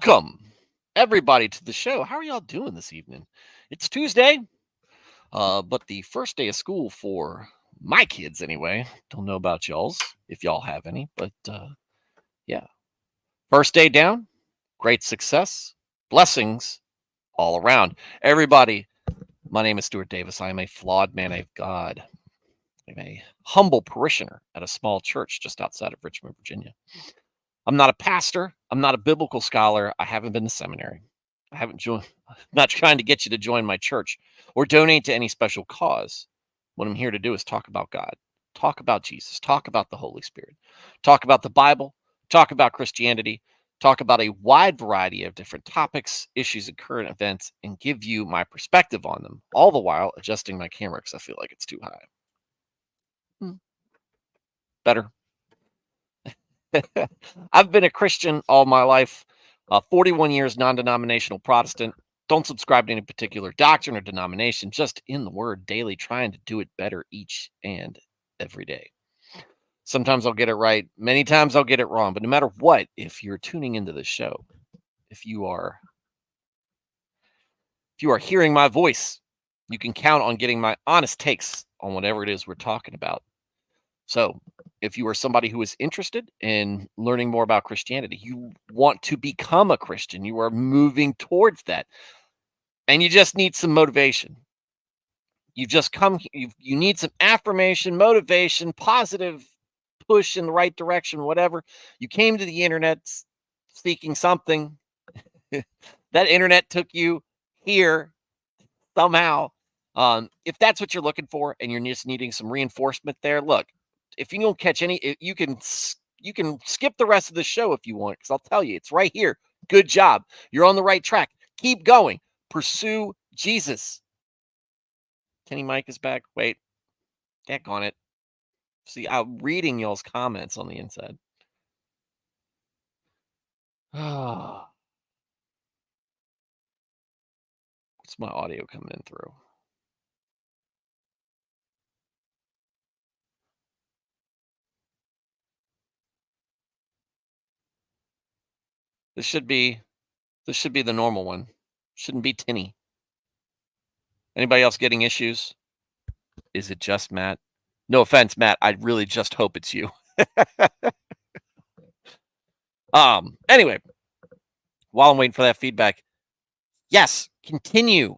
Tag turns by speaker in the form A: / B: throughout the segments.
A: Welcome, everybody, to the show. How are y'all doing this evening? It's Tuesday, but the first day of school for my kids, anyway. Don't know about y'all's, if y'all have any, but yeah. First day down, great success, blessings all around. Everybody, my name is Stuart Davis. I am a flawed man of God. I'm a humble parishioner at a small church just outside of Richmond, Virginia. I'm not a pastor. I'm not a biblical scholar. I haven't been to seminary. I haven't joined. I'm not trying to get you to join my church or donate to any special cause. What I'm here to do is talk about God, talk about Jesus, talk about the Holy Spirit, talk about the Bible, talk about Christianity, talk about a wide variety of different topics, issues, and current events, and give you my perspective on them, all the while adjusting my camera because I feel like it's too high. Better. I've been a Christian all my life, 41 years non denominational Protestant. Don't subscribe to any particular doctrine or denomination, just in the word daily, trying to do it better each and every day. Sometimes I'll get it right, many times I'll get it wrong, but no matter what, if you're tuning into the show, if you are hearing my voice, you can count on getting my honest takes on whatever it is we're talking about. So, if you are somebody who is interested in learning more about Christianity, you want to become a Christian, you are moving towards that, and you just need some motivation. You've just come, you need some affirmation, motivation, positive push in the right direction, whatever. You came to the internet seeking something. That internet took you here somehow. If that's what you're looking for and you're just needing some reinforcement there, look, if you don't catch any, you can skip the rest of the show if you want, because I'll tell you, it's right here. Good job. You're on the right track. Keep going. Pursue Jesus. Kenny Mike is back. Wait, heck on it. See, I'm reading y'all's comments on the inside. What's my audio coming in through? This should be the normal one. Shouldn't be tinny. Anybody else getting issues? Is it just Matt? No offense, Matt. I really just hope it's you. Anyway, while I'm waiting for that feedback, yes, continue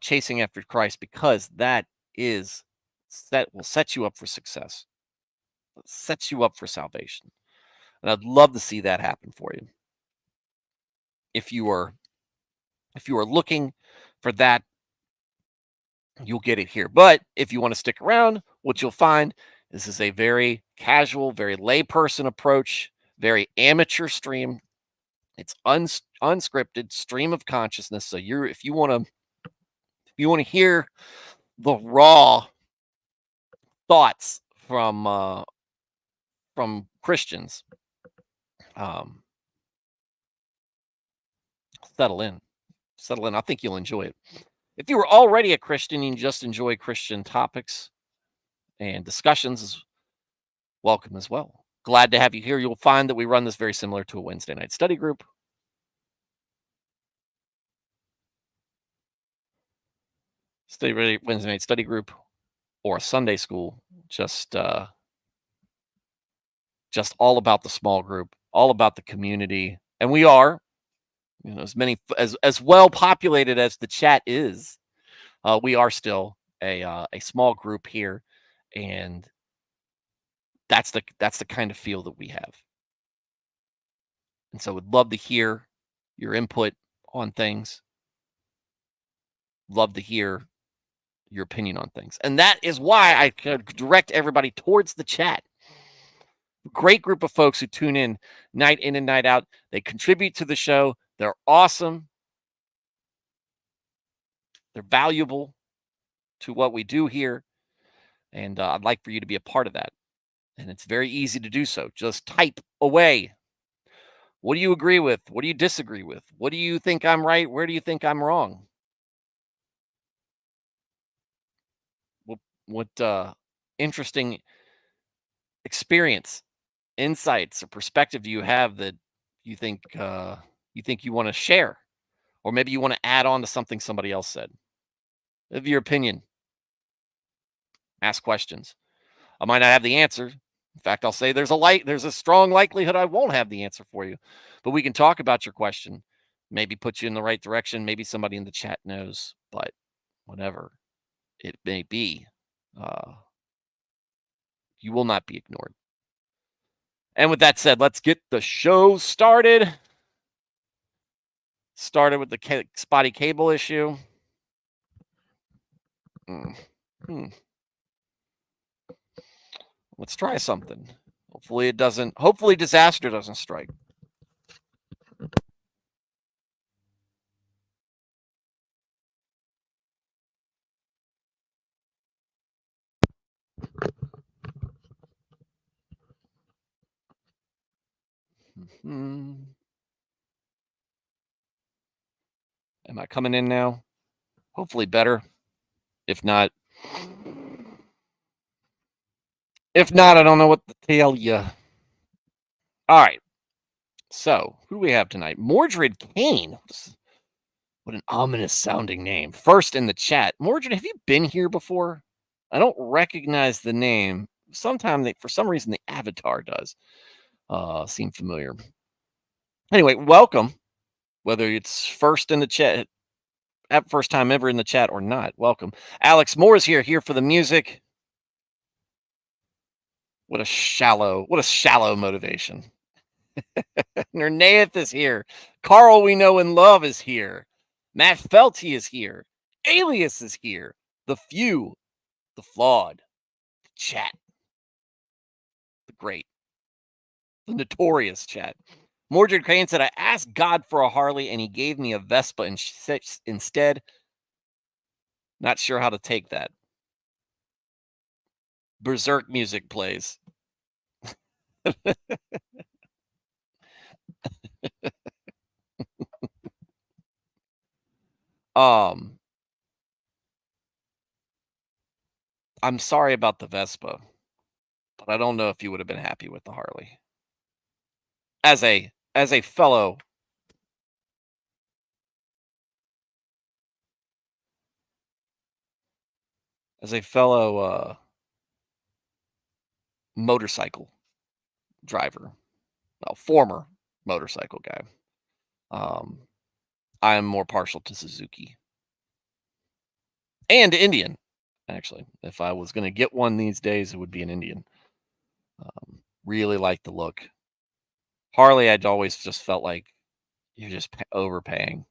A: chasing after Christ, because that will set you up for success. It sets you up for salvation. And I'd love to see that happen for you. If you are looking for that, you'll get it here. But if you want to stick around, what you'll find, this is a very casual, very layperson approach, very amateur stream. It's unscripted stream of consciousness. So if you want to hear the raw thoughts from Christians, settle in. I think you'll enjoy it. If you were already a Christian and you just enjoy Christian topics and discussions, is welcome as well. Glad to have you here. You'll find that we run this very similar to a Wednesday night study group. Wednesday night study group or a Sunday school, just all about the small group, all about the community. And we are, as well populated as the chat is, we are still a small group here, and that's the kind of feel that we have. And so would love to hear your input on things. Love to hear your opinion on things. And that is why I could direct everybody towards the chat. Great group of folks who tune in and night out. They contribute to the show. They're awesome. They're valuable to what we do here. And I'd like for you to be a part of that. And it's very easy to do so. Just type away. What do you agree with? What do you disagree with? What do you think I'm right? Where do you think I'm wrong? What interesting experience, insights, or perspective do you have that You think you want to share, or maybe you want to add on to something somebody else said. Give your opinion. Ask questions. I might not have the answer. In fact, I'll say there's a strong likelihood I won't have the answer for you. But we can talk about your question. Maybe put you in the right direction. Maybe somebody in the chat knows. But whatever it may be, uh, you will not be ignored. And with that said, let's get the show started. Started with the spotty cable issue. Hmm. Let's try something. Hopefully disaster doesn't strike. Am I coming in now? Hopefully better. If not, I don't know what to tell you. All right. So, who do we have tonight? Mordred Kane. What an ominous sounding name. First in the chat. Mordred, have you been here before? I don't recognize the name. For some reason, the avatar does seem familiar. Anyway, welcome. Whether it's first in the chat, first time ever in the chat or not, welcome. Alex Moore is here for the music. What a shallow motivation. Nernaeth is here. Carl we know and love is here. Matt Felty is here. Alias is here. The Few, the Flawed, the Chat, the Great, the Notorious Chat. Mordred Crane said, I asked God for a Harley and he gave me a Vespa instead. Not sure how to take that. Berserk music plays. I'm sorry about the Vespa, but I don't know if you would have been happy with the Harley. As a fellow motorcycle driver, well, former motorcycle guy, I am more partial to Suzuki and Indian. Actually, if I was going to get one these days, it would be an Indian. Really like the look. Harley, I'd always just felt like you're just overpaying.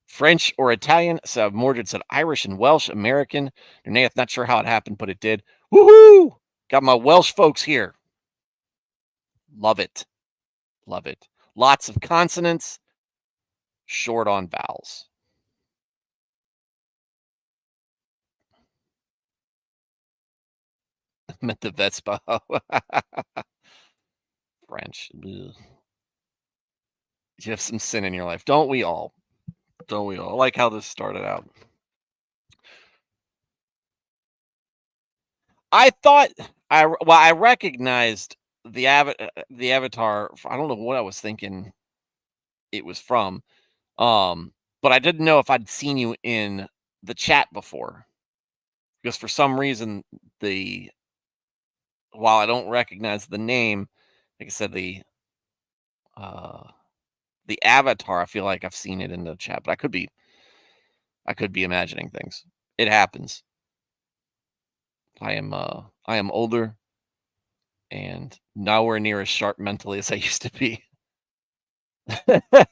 A: French or Italian? So Mordred said Irish and Welsh, American. Nernaeth, not sure how it happened, but it did. Woohoo! Got my Welsh folks here. Love it. Love it. Lots of consonants, short on vowels. Meant the Vespa. French. Ugh. You have some sin in your life. Don't we all? Don't we all? I like how this started out. I thought I recognized the avatar. I don't know what I was thinking it was from. But I didn't know if I'd seen you in the chat before. Because for some reason while I don't recognize the name, like I said, the avatar, I feel like I've seen it in the chat, but I could be imagining things. It happens. I am older and nowhere near as sharp mentally as I used to be.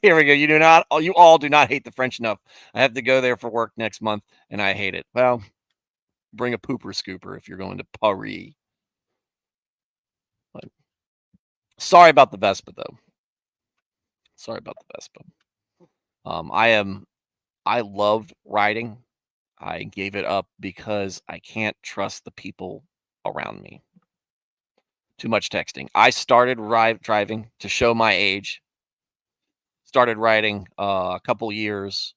A: Here we go. You all do not hate the French enough. I have to go there for work next month and I hate it. Well, bring a pooper scooper if you're going to Paris. But sorry about the Vespa though. Sorry about the Vespa. I loved riding. I gave it up because I can't trust the people around me. Too much texting. I started driving to show my age. Started riding a couple years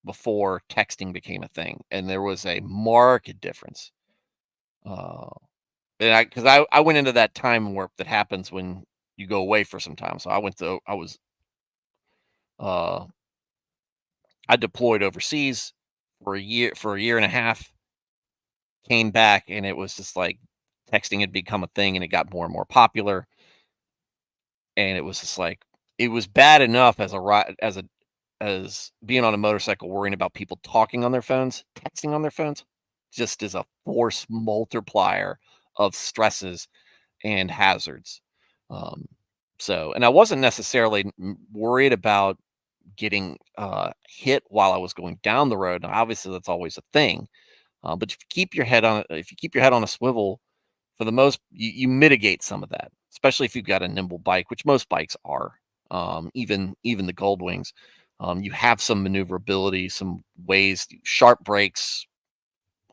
A: before texting became a thing, and there was a marked difference. And I went into that time warp that happens when you go away for some time. So uh I deployed overseas for a year and a half, came back, and it was just like texting had become a thing and it got more and more popular. And it was just like it was bad enough as a as being on a motorcycle worrying about people talking on their phones, texting on their phones, just as a force multiplier of stresses and hazards. Um, so, and I wasn't necessarily worried about getting hit while I was going down the road. Now, obviously, that's always a thing. But if you keep your head on a swivel, for the most, you mitigate some of that, especially if you've got a nimble bike, which most bikes are. Even the Gold Wings, you have some maneuverability, some ways, sharp brakes,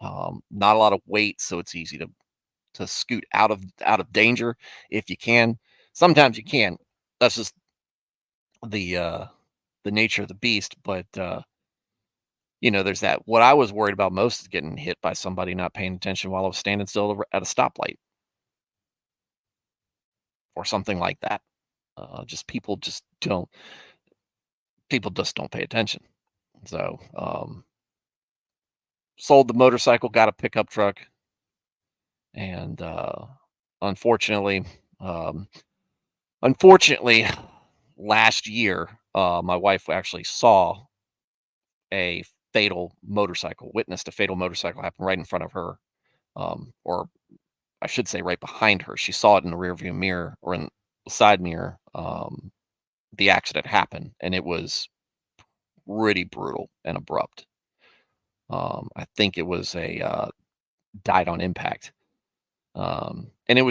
A: not a lot of weight, so it's easy to scoot out of danger if you can. Sometimes you can. That's just the uh, the nature of the beast. But there's that. What I was worried about most is getting hit by somebody not paying attention while I was standing still at a stoplight or something like that. Just people just don't pay attention. So sold the motorcycle, got a pickup truck, and unfortunately, um, unfortunately, last year, my wife actually a witnessed a fatal motorcycle happen right in front of her, or I should say right behind her. She saw it in the rearview mirror or in the side mirror. The accident happened, and it was pretty brutal and abrupt. I think it was a died on impact, and it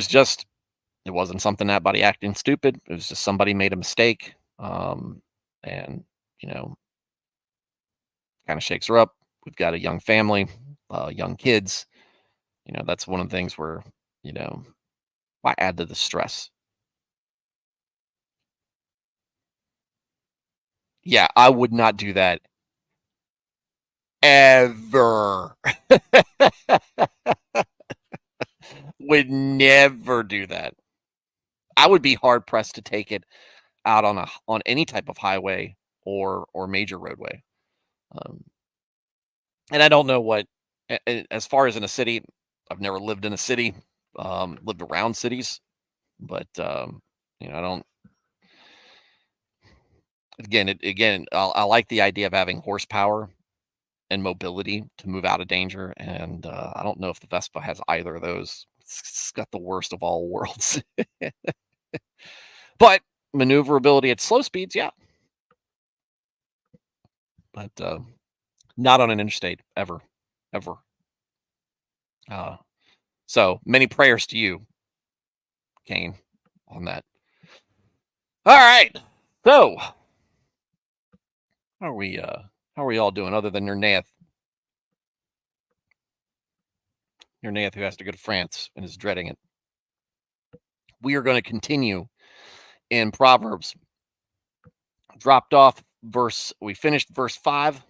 A: wasn't something that body acting stupid. It was just somebody made a mistake, and you know, kind of shakes her up. We've got a young family, young kids. That's one of the things where you know why add to the stress. Yeah, I would not do that ever. Would never do that. I would be hard pressed to take it out on any type of highway or major roadway. Um, and I don't know as far as in a city, I've never lived in a city, lived around cities, but I don't. I like the idea of having horsepower and mobility to move out of danger, and I don't know if the Vespa has either of those. It's got the worst of all worlds, but maneuverability at slow speeds, yeah, but not on an interstate ever, ever. Uh, so many prayers to you, Kane, on that. All right. So, how are we how are we all doing other than your Nath who has to go to France and is dreading it. We are going to continue in Proverbs. Dropped off we finished verse 5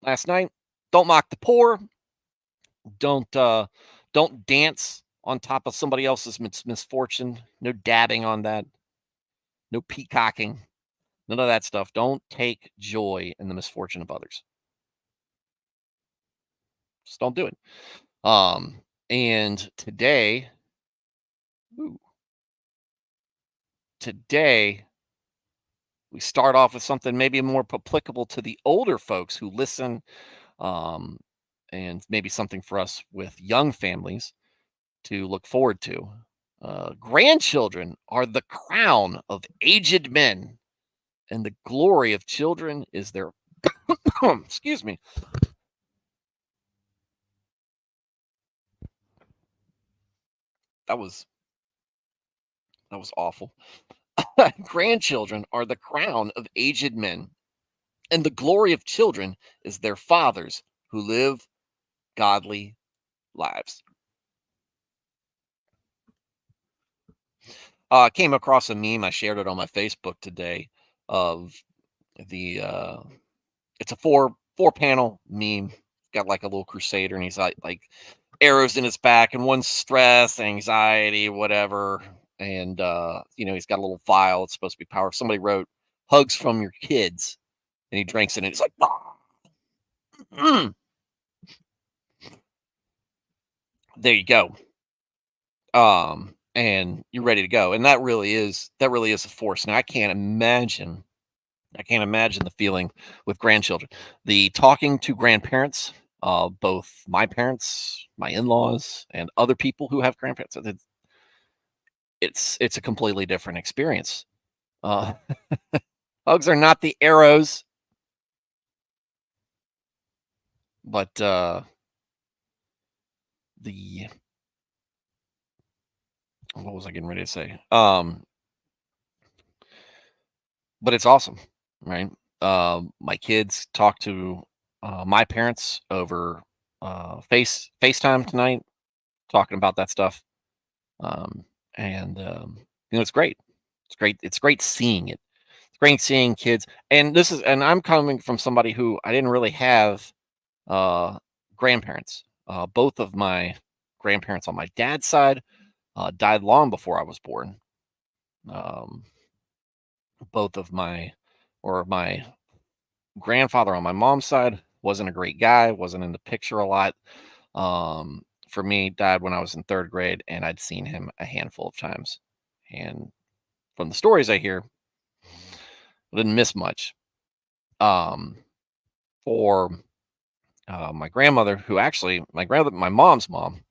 A: last night. Don't mock the poor. Don't don't dance on top of somebody else's misfortune. No dabbing on that. No peacocking. None of that stuff. Don't take joy in the misfortune of others. Just don't do it. And ooh, today we start off with something maybe more applicable to the older folks who listen, um, and maybe something for us with young families to look forward to. Grandchildren are the crown of aged men, and the glory of children is their excuse me. That was awful. Grandchildren are the crown of aged men, and the glory of children is their fathers who live godly lives. Came across a meme. I shared it on my Facebook today of the it's a four panel meme. Got like a little crusader, and he's like arrows in his back, and one's stress, anxiety, whatever. And he's got a little vial. It's supposed to be power. Somebody wrote hugs from your kids, and he drinks it, and it's like, "Ah, mm." There you go. And you're ready to go. And that really is a force. Now I can't imagine the feeling with grandchildren. The talking to grandparents, both my parents, my in-laws, and other people who have grandparents. It's a completely different experience. Uh, Hugs are not the arrows, but the what was I getting ready to say? But it's awesome, right? My kids talk to my parents over FaceTime tonight, talking about that stuff. Um, and it's great. It's great. It's great seeing it. It's great seeing kids. And I'm coming from somebody who I didn't really have grandparents. Both of my grandparents on my dad's side died long before I was born. Um, both of my grandfather on my mom's side wasn't a great guy, wasn't in the picture a lot. For me, died when I was in third grade, and I'd seen him a handful of times. And from the stories I hear, I didn't miss much. Um, for my grandmother, who actually my mom's mom,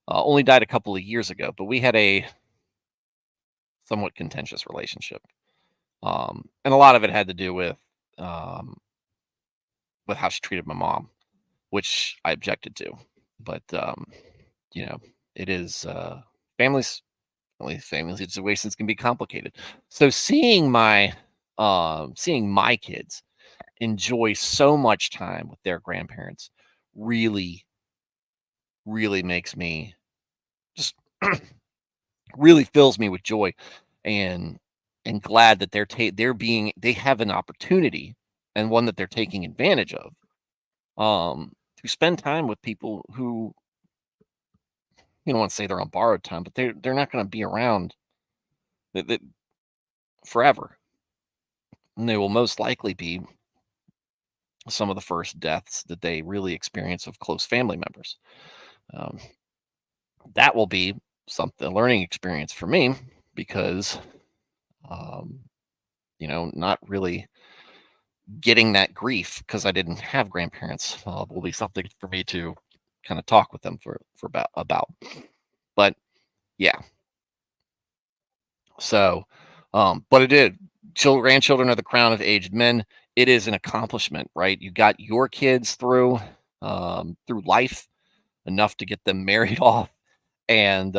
A: only died a couple of years ago, but we had a somewhat contentious relationship, and a lot of it had to do um, with how she treated my mom, which I objected to. But you know, it is families. Family situations can be complicated. So seeing my kids enjoy so much time with their grandparents really, really makes me just really fills me with joy and glad that they have an opportunity, and one that they're taking advantage of, to spend time with people who, you don't want to say they're on borrowed time, but they're not going to be around that forever, and they will most likely be some of the first deaths that they really experience of close family members. Um, that will be something a learning experience for me, because um, not really getting that grief because I didn't have grandparents will be something for me to kind of talk with them for about. But yeah, so but it did. Grandchildren are the crown of aged men. It is an accomplishment, right? You got your kids through life enough to get them married off, and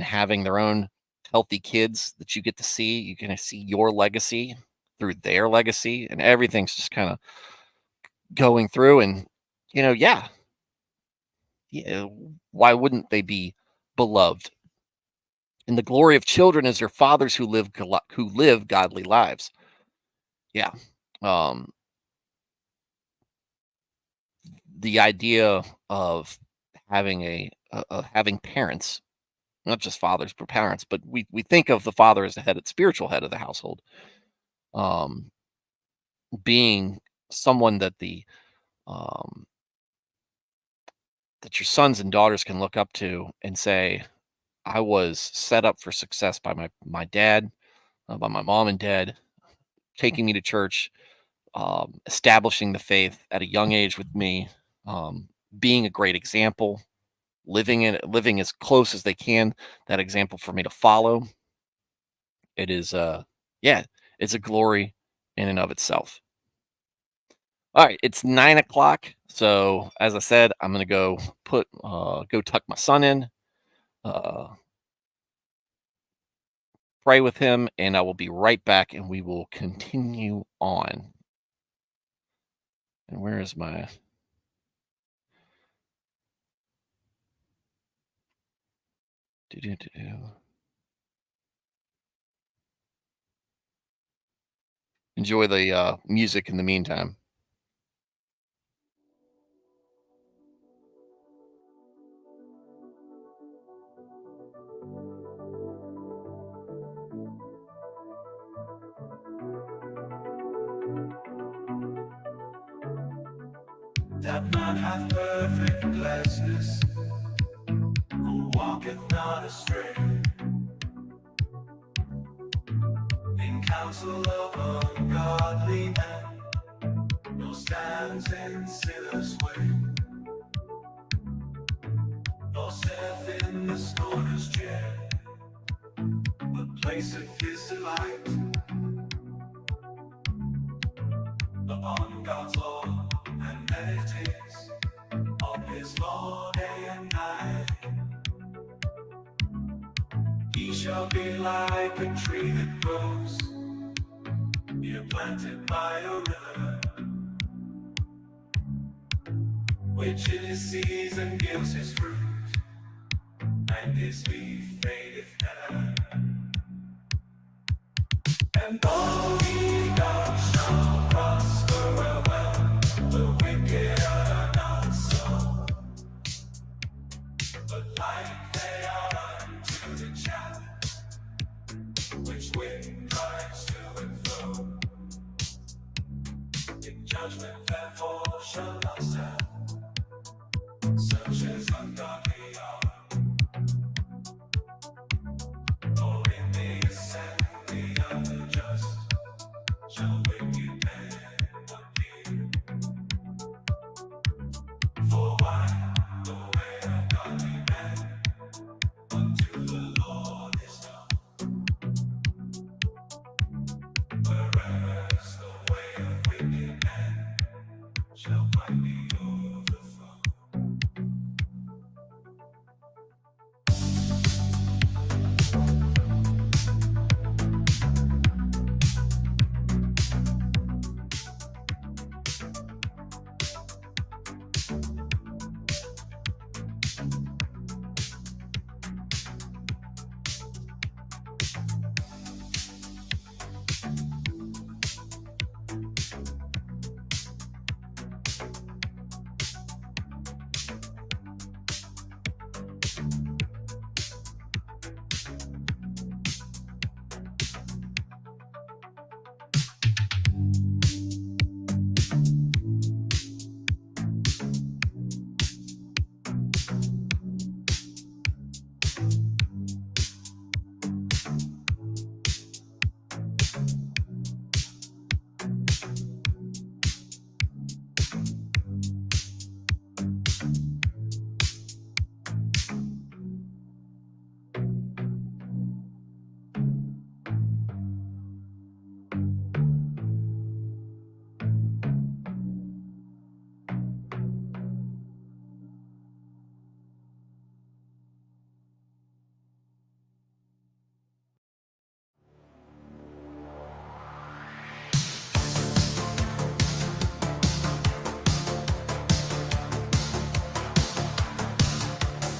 A: having their own healthy kids that you get to see. You can see your legacy through their legacy, and everything's just kind of going through. And yeah, yeah, why wouldn't they be beloved? And the glory of children is their fathers who live godly lives. Yeah. um the idea of having parents, not just fathers but parents, but we think of the father as the spiritual head of the household, um being someone um that your sons and daughters can look up to and say, I was set up for success by my dad, by my mom and dad, taking me to church, establishing the faith at a young age with me, being a great example, living as close as they can, that example for me to follow. It is yeah, it's a glory in and of itself. All right, it's 9 o'clock. So as I said, I'm gonna go tuck my son in, uh, pray with him, and I will be right back, and we will continue on. And where is my do-do-do-do. Enjoy the music in the meantime.
B: That man hath perfect gladness, who walketh not astray. In counsel of ungodly men, nor stands in sinners' way, nor sitteth in the scorner's chair, but placeth his delight upon God's law, and meditates on his law day and night. He shall be like a tree that grows near planted by a river, which in his season gives his fruit, and his leaf fadeth never. And all he does shall prosper well. The wicked are not so, but like they are unto the chaff, which wind drives to and fro. In judgment therefore shall not stand, such as ungodly are, nor in the assembly of the just shall wicked men appear. For why the way of godly men unto the Lord is known, whereas the way of wicked men shall quietly overflow.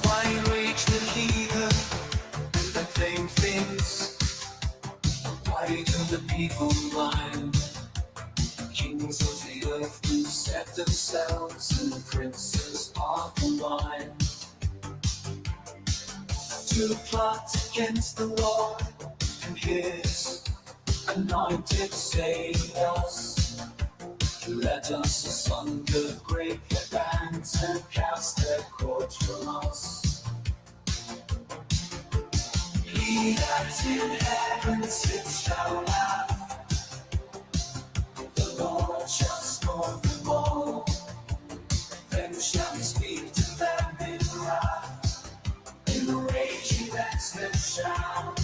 B: Why rage the heathen and vain things? Why do the people blind? Kings of the earth do set themselves, and princes of the wine to plot against the Lord and his anointed saints. Let us asunder break their bands and cast their cords from us. He that in heaven sits shall laugh, the Lord shall scorn them all. Then shall he speak to them in wrath, in rage he vexed them shall.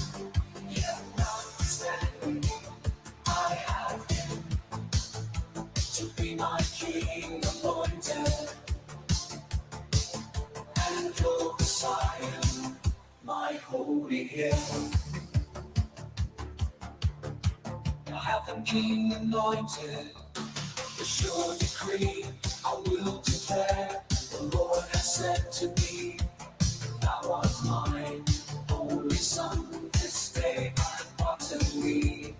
B: Yet notwithstanding I have him to be my king appointed, and over Zion my holy hill. I have them king anointed, the sure decree I will declare. The Lord has said to me, thou art mine, only son, this day I have gotten thee.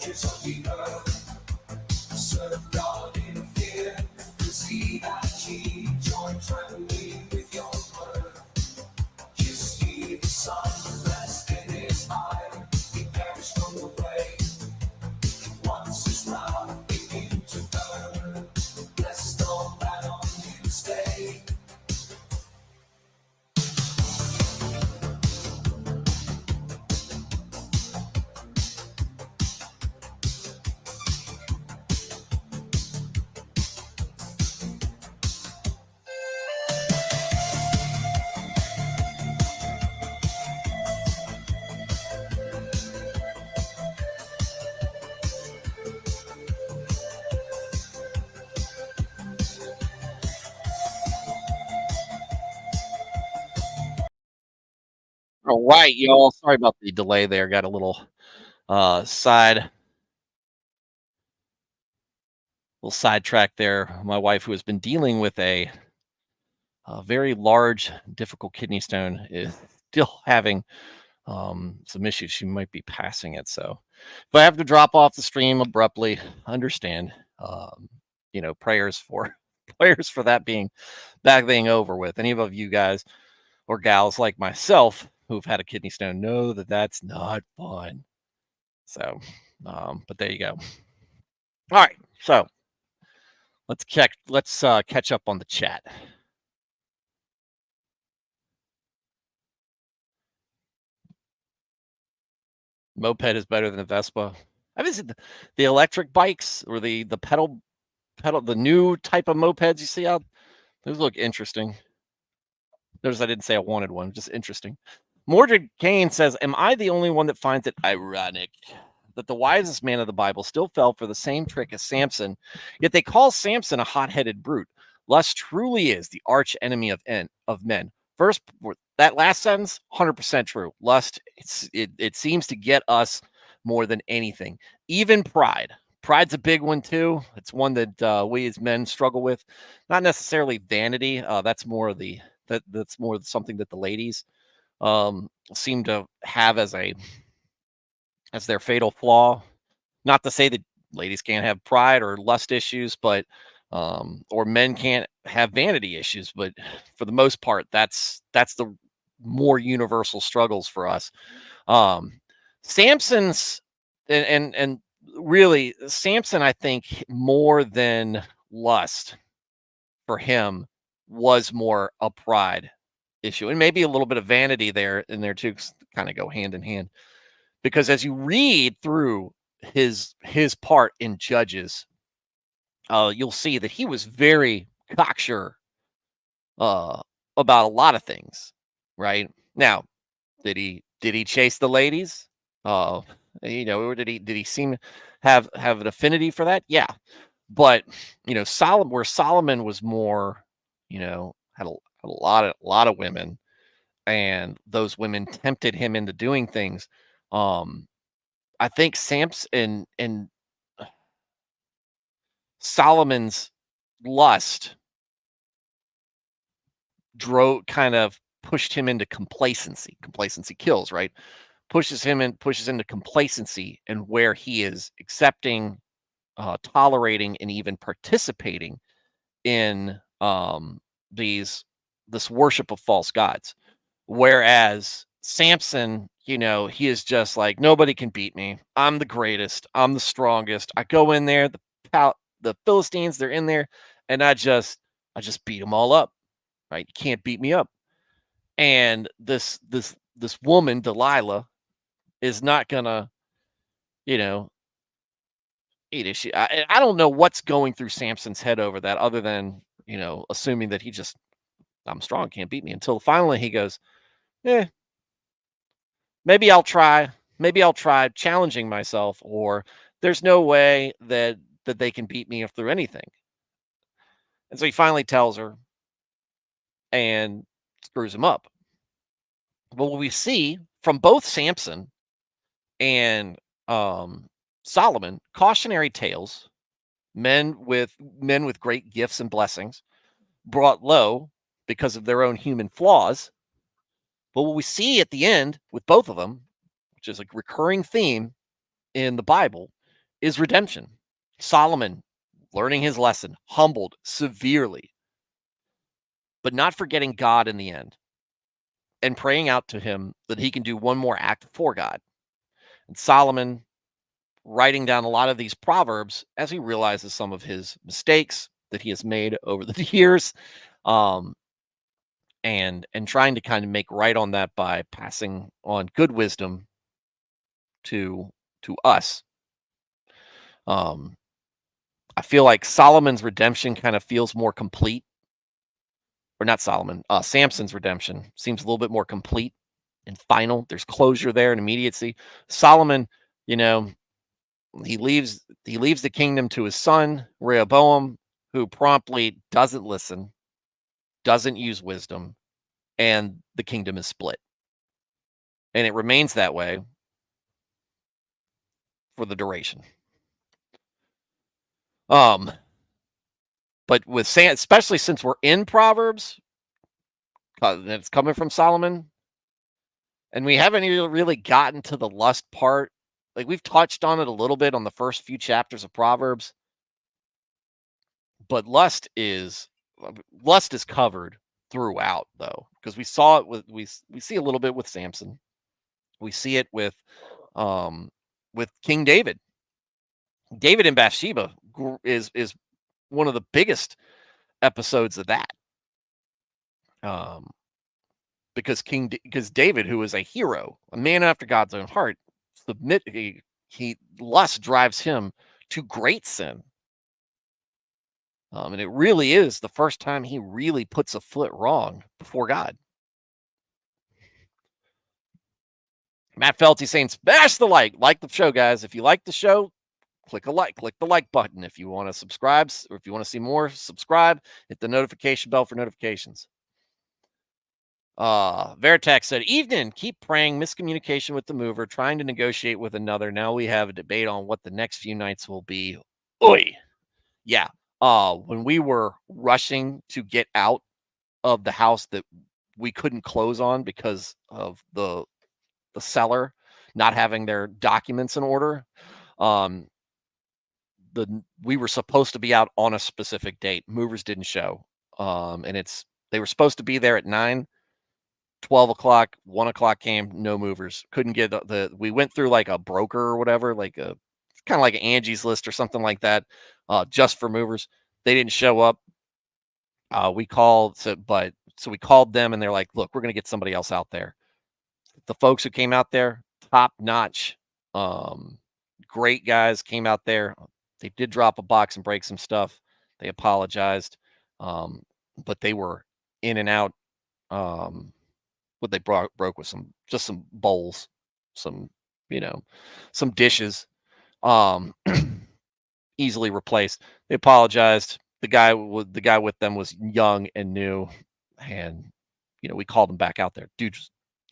B: edges of the earth. Serve God in fear. You see that He join trembling with your word. Kiss me the sun, rest in His eye. He perished from the way. Once His wrath begin to burn. Blessed all that on Him stay.
A: All right, y'all. Sorry about the delay there. Got a little side little sidetrack there. My wife, who has been dealing with a very large, difficult kidney stone, is still having some issues. She might be passing it. So if I have to drop off the stream abruptly, understand. Prayers for prayers for that being over with. Any of you guys or gals like myself who've had a kidney stone know that that's not fun. So, but there you go. All right, so let's check. Let's catch up on the chat. Moped is better than a Vespa. I visited the electric bikes or the pedal the new type of mopeds you see out. Those look interesting. Notice I didn't say I wanted one. Just interesting. Mordred Kane says, "Am I the only one that finds it ironic that the wisest man of the Bible still fell for the same trick as Samson, yet they call Samson a hot-headed brute? Lust truly is the arch enemy of men." First, that last sentence, 100% true. Lust, it seems to get us more than anything. Even pride. Pride's a big one too. It's one that we as men struggle with. Not necessarily vanity. That's more something that the ladies seem to have as their fatal flaw. Not to say that ladies can't have pride or lust issues, but or men can't have vanity issues, but for the most part, that's the more universal struggles for us. Samson's and really Samson, I think more than lust for him was more a pride issue and maybe a little bit of vanity there in there too, kind of go hand in hand. Because as you read through his part in Judges, you'll see that he was very cocksure about a lot of things. Right now, did he chase the ladies? Uh, or did he seem have an affinity for that? Yeah, but Solomon was more, had a lot of women, and those women tempted him into doing things. I think Samson and Solomon's lust kind of pushed him into complacency. Complacency kills, right? Pushes into complacency, and where he is accepting, tolerating, and even participating in this worship of false gods. Whereas Samson, he is just like, nobody can beat me. I'm the greatest. I'm the strongest. I go in there, the Philistines, they're in there, and I just beat them all up. Right? You can't beat me up. And this woman, Delilah, is not gonna, you know, eat it. I don't know what's going through Samson's head over that, other than assuming that I'm strong, can't beat me, until finally he goes, eh, maybe I'll try. Maybe I'll try challenging myself, or there's no way that they can beat me through anything. And so he finally tells her and screws him up. But what we see from both Samson and Solomon, cautionary tales, men with great gifts and blessings, brought low because of their own human flaws. But what we see at the end with both of them, which is a recurring theme in the Bible, is redemption. Solomon learning his lesson, humbled severely, but not forgetting God in the end and praying out to him that he can do one more act for God. And Solomon writing down a lot of these proverbs as he realizes some of his mistakes that he has made over the years, um, and trying to kind of make right on that by passing on good wisdom to us. Um, I feel like Solomon's redemption kind of feels more complete, or not Solomon. Samson's redemption seems a little bit more complete and final. There's closure there and immediacy. Solomon, you know, he leaves the kingdom to his son Rehoboam, who promptly doesn't listen, doesn't use wisdom, and the kingdom is split. And it remains that way for the duration. Um, but with especially since we're in Proverbs, it's coming from Solomon, and we haven't even really gotten to the lust part. Like we've touched on it a little bit on the first few chapters of Proverbs, but lust is covered throughout though, because we saw it we see a little bit with Samson. We see it um with King David. David and Bathsheba is one of the biggest episodes of that. Um because David, who is a hero, a man after God's own heart, he lust drives him to great sin. And it really is the first time he really puts a foot wrong before God. Matt Felty saying, smash the like the show, guys. If you like the show, click the like button. If you want to subscribe, or if you want to see more, subscribe, hit the notification bell for notifications. Veritex said, evening, keep praying, miscommunication with the mover, trying to negotiate with another. Now we have a debate on what the next few nights will be. Oi. Yeah. When we were rushing to get out of the house that we couldn't close on because of the seller not having their documents in order, we were supposed to be out on a specific date. Movers didn't show. And they were supposed to be there at 9, 12 o'clock, 1 o'clock came, no movers. Couldn't get we went through like a broker or whatever, like kind of like Angie's List or something like that, just for movers. They didn't show up. We called, so we called them and they're like, look, we're going to get somebody else out there. The folks who came out there, top notch, great guys came out there. They did drop a box and break some stuff. They apologized, but they were in and out. What they broke was some bowls, some some dishes, easily replaced. They apologized. The guy with them was young and new, and we called them back out there. Dude,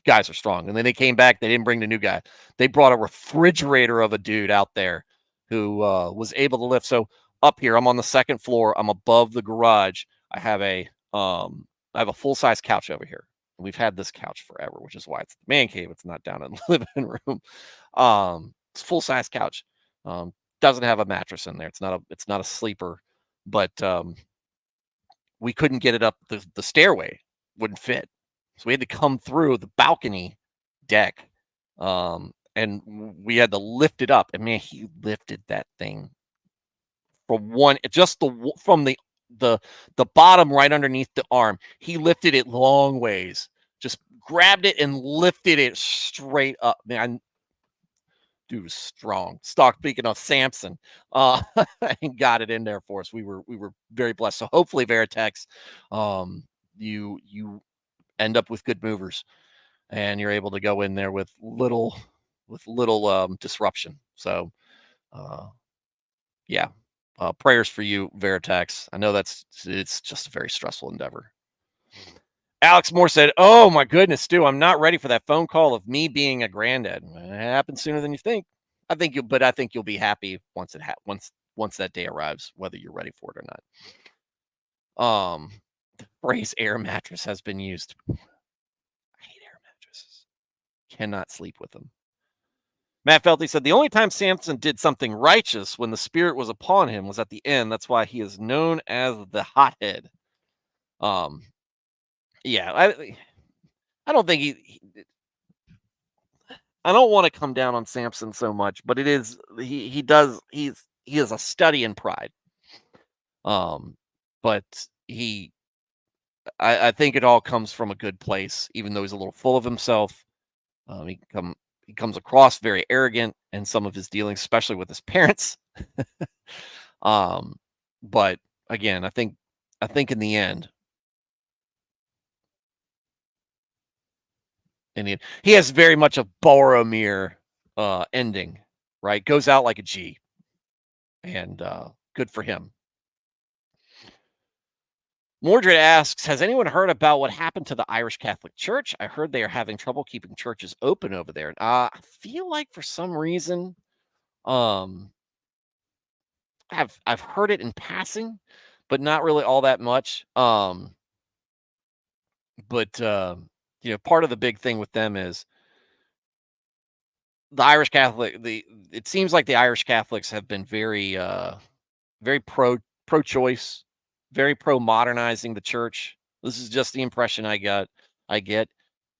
A: guys are strong. And then they came back. They didn't bring the new guy. They brought a refrigerator of a dude out there who was able to lift. So up here, I'm on the second floor. I'm above the garage. I have a full-size couch over here. We've had this couch forever, which is why it's the man cave. It's not down in the living room. It's full-size couch. Doesn't have a mattress in there. It's not a sleeper, but we couldn't get it up. The stairway wouldn't fit. So we had to come through the balcony deck, and we had to lift it up. And man, he lifted that thing from the bottom right underneath the arm. He lifted it long ways, just grabbed it and lifted it straight up. Man, dude was strong. Speaking of Samson, and got it in there for us. We were very blessed. So hopefully, Veritex, you end up with good movers, and you're able to go in there with little disruption. So, yeah, prayers for you, Veritex. I know it's just a very stressful endeavor. Alex Moore said, "Oh my goodness, Stu, I'm not ready for that phone call of me being a granddad. It happens sooner than you think. I think you'll be happy once that day arrives, whether you're ready for it or not." The phrase "air mattress" has been used. I hate air mattresses. Cannot sleep with them. Matt Felty said the only time Samson did something righteous when the spirit was upon him was at the end. That's why he is known as the hothead. Um, yeah, I don't think I don't want to come down on Samson so much, but it is he is a study in pride. Um, but I think it all comes from a good place, even though he's a little full of himself. He comes across very arrogant in some of his dealings, especially with his parents. um, but again, I think in the end, he has very much a Boromir ending, right? Goes out like a G, and good for him. Mordred asks, has anyone heard about what happened to the Irish Catholic Church? I heard they are having trouble keeping churches open over there. I feel like for some reason, um, I've heard it in passing, but not really all that much. But part of the big thing with them is the Irish Catholic. It seems like the Irish Catholics have been very pro choice, very pro modernizing the church. This is just the impression I get,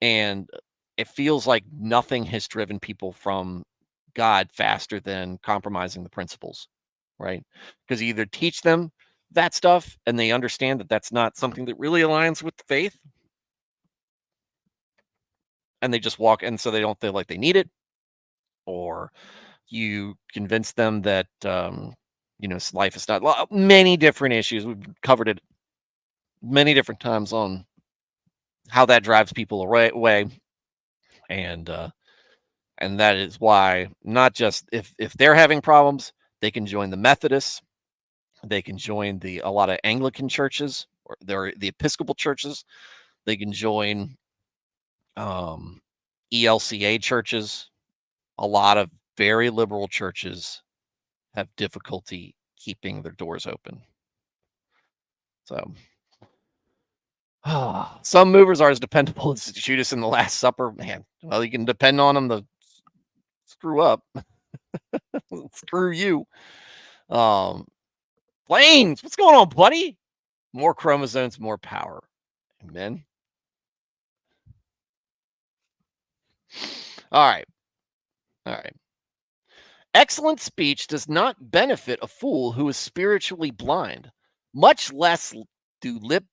A: and it feels like nothing has driven people from God faster than compromising the principles, right? Because you either teach them that stuff and they understand that that's not something that really aligns with the faith, and they just walk, and so they don't feel like they need it, or you convince them that life is not many different issues. We've covered it many different times on how that drives people away, and that is why not just if they're having problems, they can join the Methodists, they can join a lot of Anglican churches or the Episcopal churches, they can join ELCA churches. A lot of very liberal churches have difficulty keeping their doors open. So some movers are as dependable as Judas in the Last Supper. Man, well, you can depend on them to screw up. Screw you. Planes, what's going on, buddy? More chromosomes, more power. Amen. All right. All right. Excellent speech does not benefit a fool who is spiritually blind, much less do lip.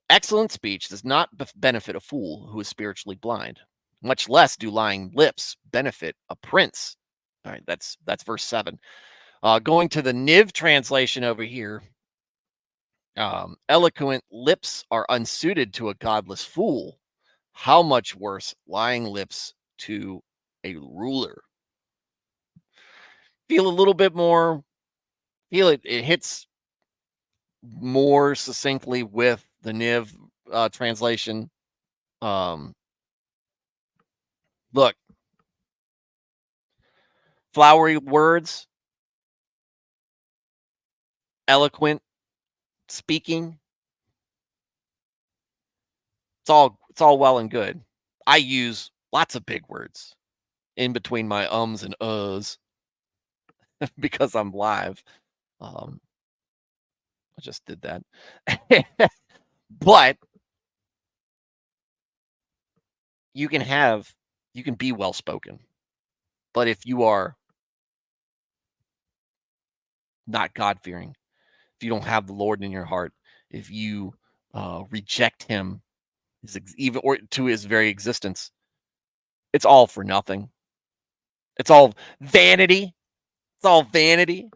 A: Excellent speech does not benefit a fool who is spiritually blind, much less do lying lips benefit a prince. All right, that's verse 7. Going to the Niv translation over here, eloquent lips are unsuited to a godless fool. How much worse lying lips to a ruler? Feel a little bit more, feel it hits more succinctly with the Niv translation. Look, flowery words, eloquent speaking, it's all well and good. I use lots of big words in between my ums and uhs because I'm live. I just did that. But you can be well spoken. But if you are not God fearing, if you don't have the Lord in your heart, if you reject Him, even or to His very existence, it's all for nothing. It's all vanity. It's all vanity.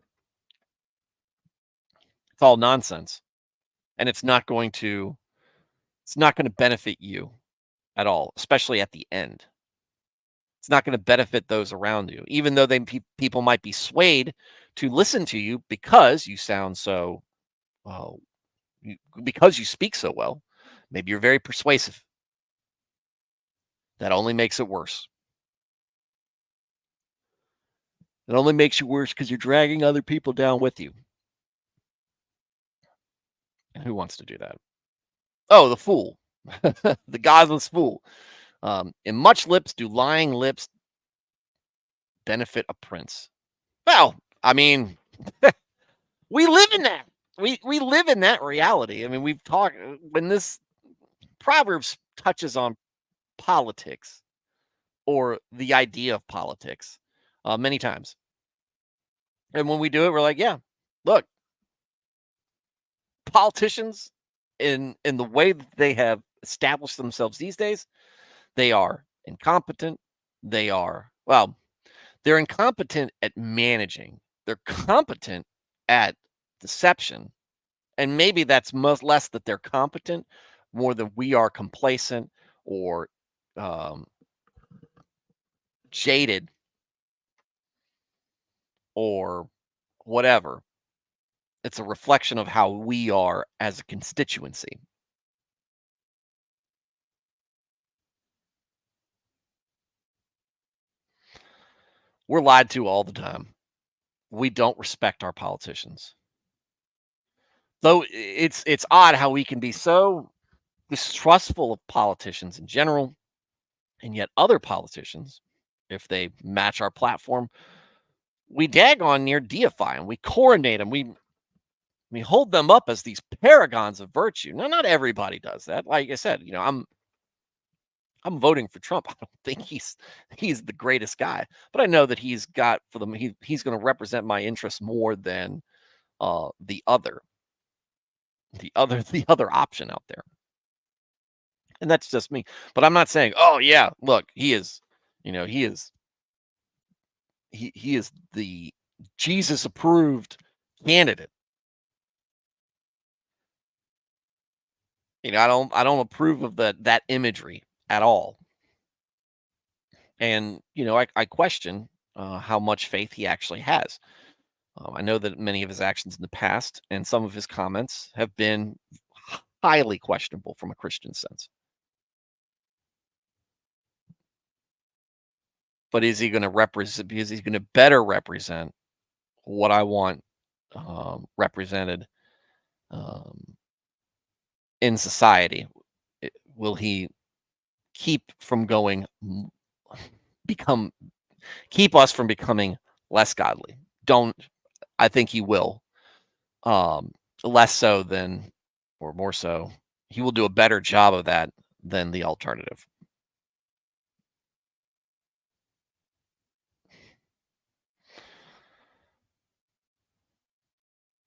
A: It's all nonsense, and it's not going to benefit you at all, especially at the end. It's not going to benefit those around you, even though people might be swayed to listen to you because you sound so, uh, because you speak so well. Maybe you're very persuasive. That only makes it worse. It only makes you worse because you're dragging other people down with you. And who wants to do that? Oh, the fool, the godless fool. In much lips do lying lips benefit a prince. Well, I mean, we live in that. We live in that reality. I mean, we've talked when this Proverbs touches on politics or the idea of politics many times. And when we do it, we're like, yeah, look, politicians in the way that they have established themselves these days, they are incompetent. They are, well, they're incompetent at managing. They're competent at deception. And maybe that's most less that they're competent, more than we are complacent or um, jaded or whatever. It's a reflection of how we are as a constituency. We're lied to all the time. We don't respect our politicians. Though it's odd how we can be so distrustful of politicians in general, and yet other politicians, if they match our platform, we daggone near deify them. We coronate them. We hold them up as these paragons of virtue. Now, not everybody does that. Like I said, I'm voting for Trump. I don't think he's the greatest guy, but I know that he's got for them. He's going to represent my interests more than the other the other option out there. And that's just me. But I'm not saying, oh yeah, look, he is, he is he is the Jesus approved candidate. I don't approve of that imagery at all. And I question how much faith he actually has. I know that many of his actions in the past and some of his comments have been highly questionable from a Christian sense. But is he going to represent? Because he's going to better represent what I want represented um, in society. Will he keep from going become keep us from becoming less godly? Don't I think he will. Um, Less so than, or more so, he will do a better job of that than the alternative.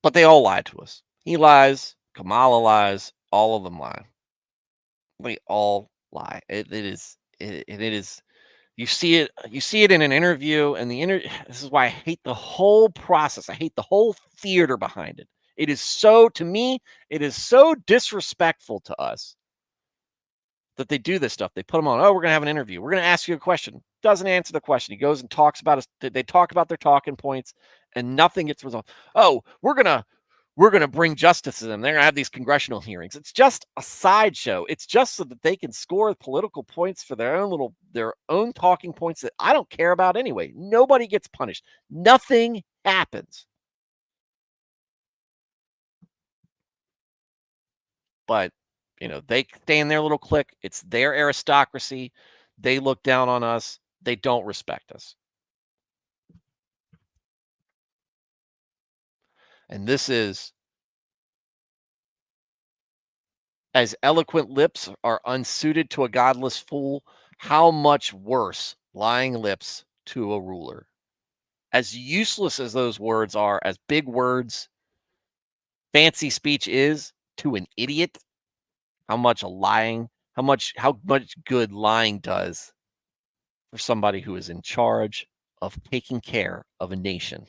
A: But they all lie to us. He lies, Kamala lies, all of them lie. They all lie. It is you see it in an interview, and this is why I hate the whole process. I hate the whole theater behind it. It is so, to me, it is so disrespectful to us that they do this stuff. They put them on, oh, we're going to have an interview. We're going to ask you a question. Doesn't answer the question. He goes and talks about us. They talk about their talking points and nothing gets resolved. Oh, we're going to bring justice to them. They're going to have these congressional hearings. It's just a sideshow. It's just so that they can score political points for their own talking points that I don't care about anyway. Nobody gets punished. Nothing happens. But they stay in their little clique. It's their aristocracy. They look down on us. They don't respect us. And this is, as eloquent lips are unsuited to a godless fool, how much worse lying lips to a ruler. As useless as those words are, as big words, fancy speech is to an idiot, how much good lying does for somebody who is in charge of taking care of a nation.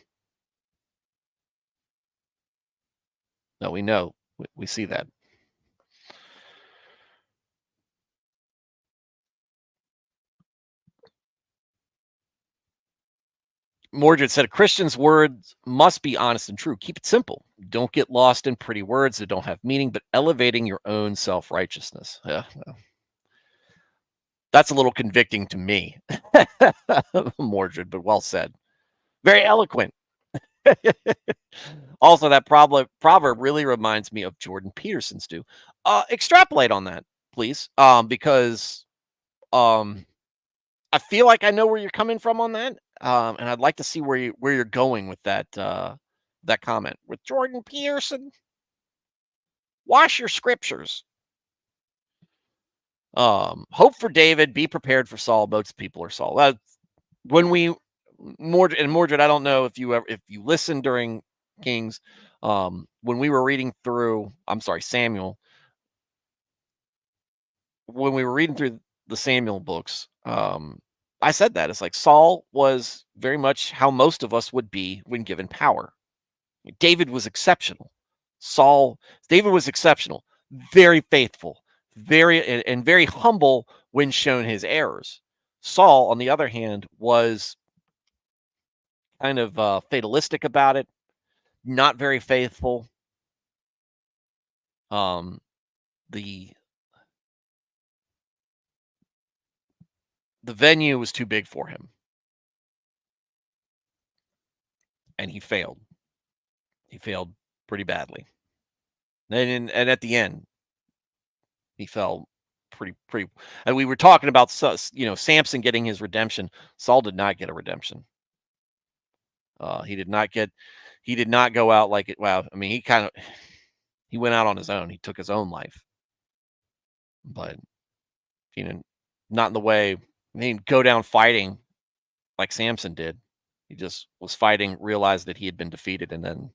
A: No, we know. We see that. Mordred said, a Christian's words must be honest and true. Keep it simple. Don't get lost in pretty words that don't have meaning, but elevating your own self-righteousness. Yeah, well, that's a little convicting to me, Mordred, but well said. Very eloquent. Also, that proverb really reminds me of Jordan Peterson's do. Extrapolate on that, please, because I feel like I know where you're coming from on that, and I'd like to see where you're going with that comment. With Jordan Peterson, wash your scriptures. Hope for David, be prepared for Saul. Most people are Saul. When we Mordred, I don't know if you listened during Kings, when we were reading through, I'm sorry, Samuel, when we were reading through the Samuel books, I said that it's like Saul was very much how most of us would be when given power. David was exceptional. David was exceptional, very faithful, and very humble when shown his errors. Saul, on the other hand, was kind of fatalistic about it, not very faithful. Um, the the venue was too big for him, and he failed. He failed pretty badly. And at the end, he fell pretty. And we were talking about Samson getting his redemption. Saul did not get a redemption. He did not get. He did not go out like it. Wow. I mean, he went out on his own. He took his own life, but not in the way. I mean, go down fighting like Samson did. He just was fighting, realized that he had been defeated, and then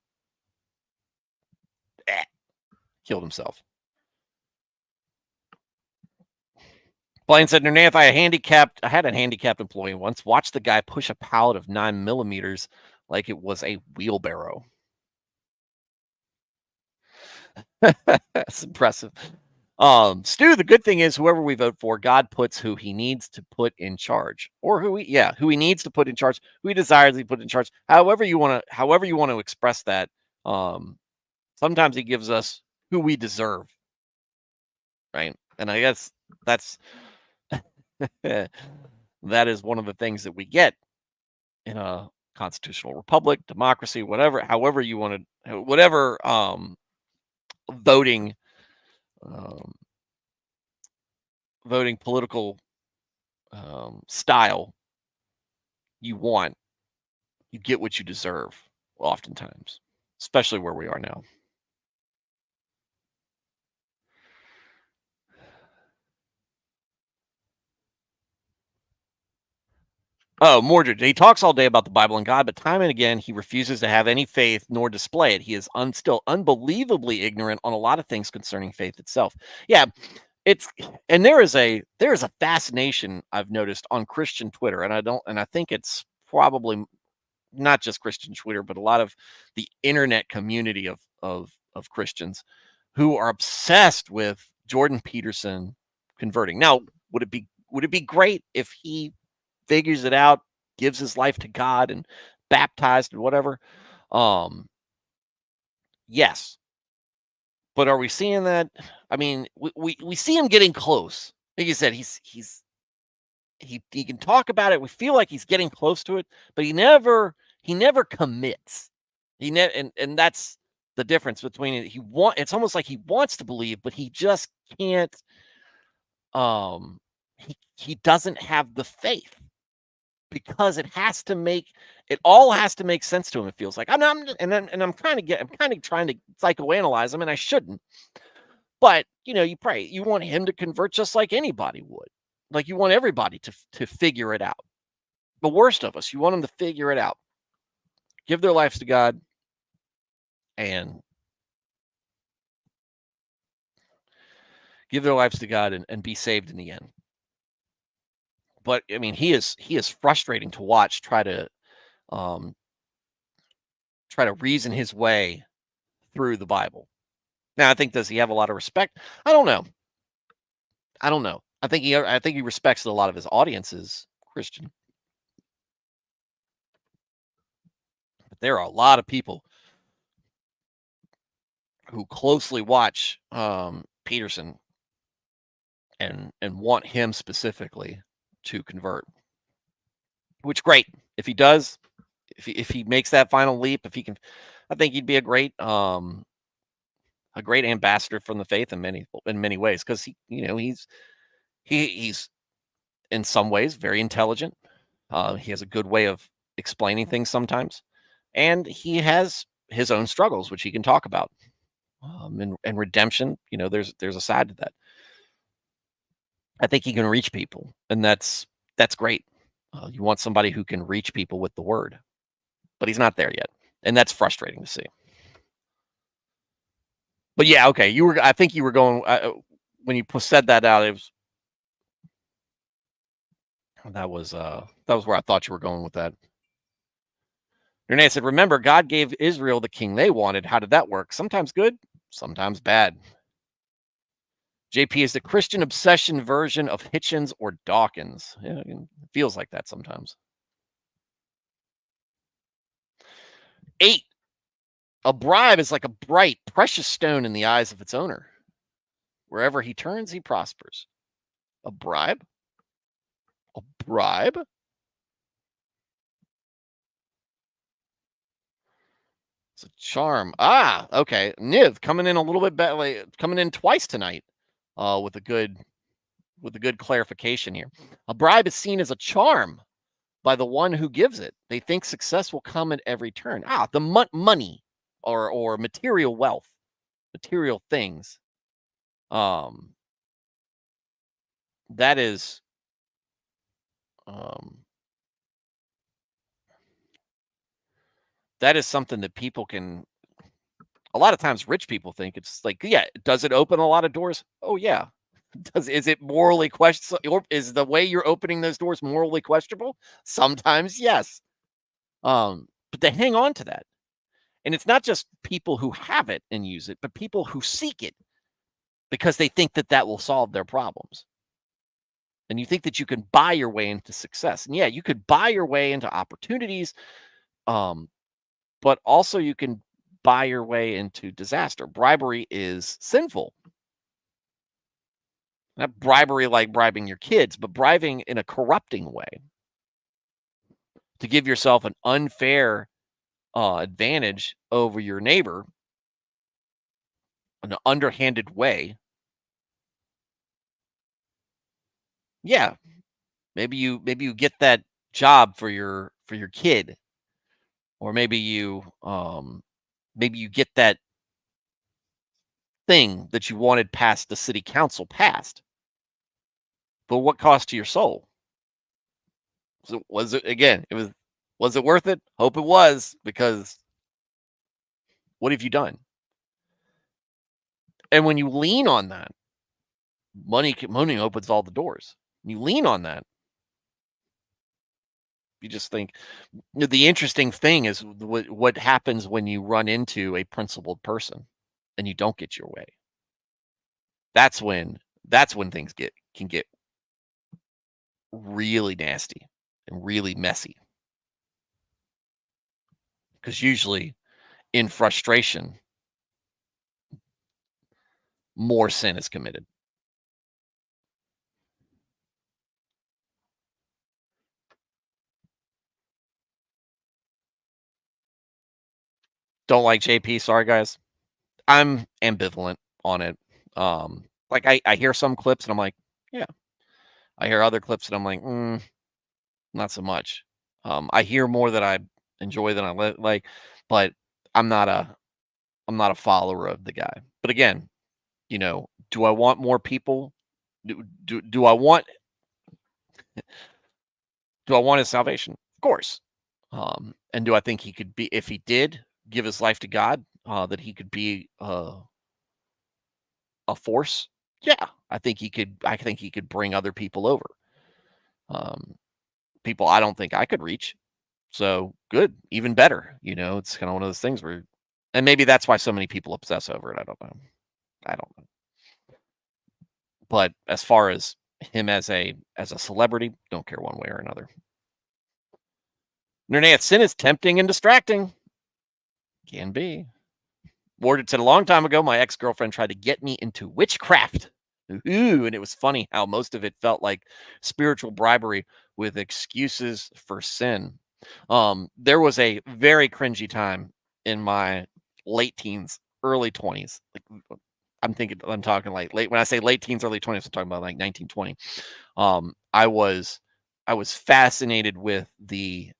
A: killed himself. Blaine said, Nernath, I had a handicapped employee once. Watched the guy push a pallet of 9mm like it was a wheelbarrow. That's impressive. Stu, the good thing is whoever we vote for, God puts who he needs to put in charge, or who he needs to put in charge, who he desires to put in charge. However you want to express that. Sometimes he gives us who we deserve, right? And I guess that's that is one of the things that we get in a constitutional republic, democracy, however you want to, whatever voting political style you want, you get what you deserve oftentimes, especially where we are now. Oh, Mordred, he talks all day about the Bible and God, but time and again, he refuses to have any faith nor display it. He is still unbelievably ignorant on a lot of things concerning faith itself. Yeah, and there is a fascination I've noticed on Christian Twitter, and I think it's probably not just Christian Twitter, but a lot of the internet community of Christians who are obsessed with Jordan Peterson converting. Now, would it be great if he figures it out, gives his life to God, and baptized and whatever? Yes. But are we seeing that? I mean, we see him getting close. Like you said, he can talk about it. We feel like he's getting close to it, but he never commits. And that's the difference between it. It's almost like he wants to believe, but he just can't. He doesn't have the faith, because it all has to make sense to him. It feels like I'm kind of trying to psychoanalyze him, and I shouldn't. But you want him to convert just like anybody would. Like you want everybody to figure it out. The worst of us, you want them to figure it out, give their lives to God, and and be saved in the end. But I mean, he is frustrating to watch try to reason his way through the Bible. Now, I think, does he have a lot of respect? I don't know. I think he respects a lot of his audiences, Christian. But there are a lot of people who closely watch Peterson and want him specifically to convert. Which, great. If he does, if he makes that final leap, if he can, I think he'd be a great ambassador from the faith in many ways, because he's in some ways very intelligent, He has a good way of explaining things sometimes, and he has his own struggles, which he can talk about. And redemption, there's a side to that. I think he can reach people, and that's great. You want somebody who can reach people with the word, but he's not there yet, and that's frustrating to see. But yeah, okay, I think you were going when you said that out. That was where I thought you were going with that. Renee said, "Remember, God gave Israel the king they wanted. How did that work? Sometimes good, sometimes bad." JP is the Christian obsession version of Hitchens or Dawkins. Yeah, it feels like that sometimes. 8. A bribe is like a bright, precious stone in the eyes of its owner. Wherever he turns, he prospers. A bribe? A bribe? It's a charm. Ah, okay. Niv coming in a little bit better, coming in twice tonight, with a good clarification here. A bribe is seen as a charm by the one who gives it. They think success will come at every turn. Ah, the money or material wealth, material things. That is um that is something that people can, a lot of times rich people think it's like, yeah, does it open a lot of doors? Oh yeah. Is it morally questionable, or is the way you're opening those doors morally questionable? Sometimes yes. But they hang on to that. And it's not just people who have it and use it, but people who seek it because they think that that will solve their problems. And you think that you can buy your way into success. And yeah, you could buy your way into opportunities, but also you can buy your way into disaster. Bribery is sinful. Not bribery like bribing your kids, but bribing in a corrupting way to give yourself an unfair advantage over your neighbor in an underhanded way. Yeah, maybe you get that job for your kid, or maybe you get that thing that you wanted past the city council passed. But what cost to your soul? So was it, again, was it worth it? Hope it was, because what have you done? And when you lean on that, money opens all the doors. You lean on that. You just think, the interesting thing is what happens when you run into a principled person and you don't get your way. That's when things can get really nasty and really messy. Because usually in frustration, more sin is committed. Don't like JP. Sorry, guys. I'm ambivalent on it. Like I hear some clips and I'm like, yeah. I hear other clips and I'm like, not so much. I hear more that I enjoy than I like, but I'm not a follower of the guy. But again, do I want more people? Do I want his salvation? Of course. And do I think he could be, if he did give his life to God, that he could be a force? Yeah, I think he could. I think he could bring other people over. People I don't think I could reach. So good, even better. It's kind of one of those things where, and maybe that's why so many people obsess over it. I don't know. I don't know. But as far as him as a celebrity, don't care one way or another. Nerneat, sin is tempting and distracting. Can be. Warded said, a long time ago, my ex-girlfriend tried to get me into witchcraft. Ooh, and it was funny how most of it felt like spiritual bribery with excuses for sin. There was a very cringy time in my late teens, early 20s. Like, I'm talking like late. When I say late teens, early 20s, I'm talking about like 1920. I was I was fascinated with the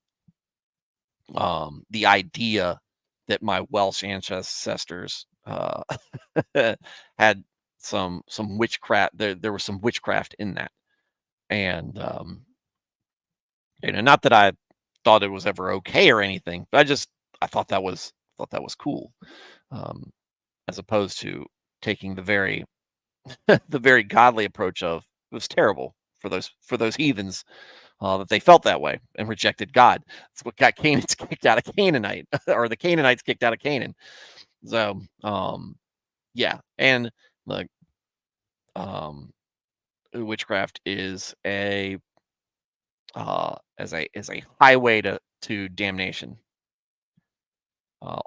A: idea that my Welsh ancestors had some witchcraft. There was some witchcraft in that, and not that I thought it was ever okay or anything, but I thought that was cool, um, as opposed to taking the very the very godly approach of it was terrible for those heathens, that they felt that way and rejected God. That's what got Canaanites kicked out of Canaanite, or the Canaanites kicked out of Canaan. So, yeah, and like, um, witchcraft is is a highway to damnation.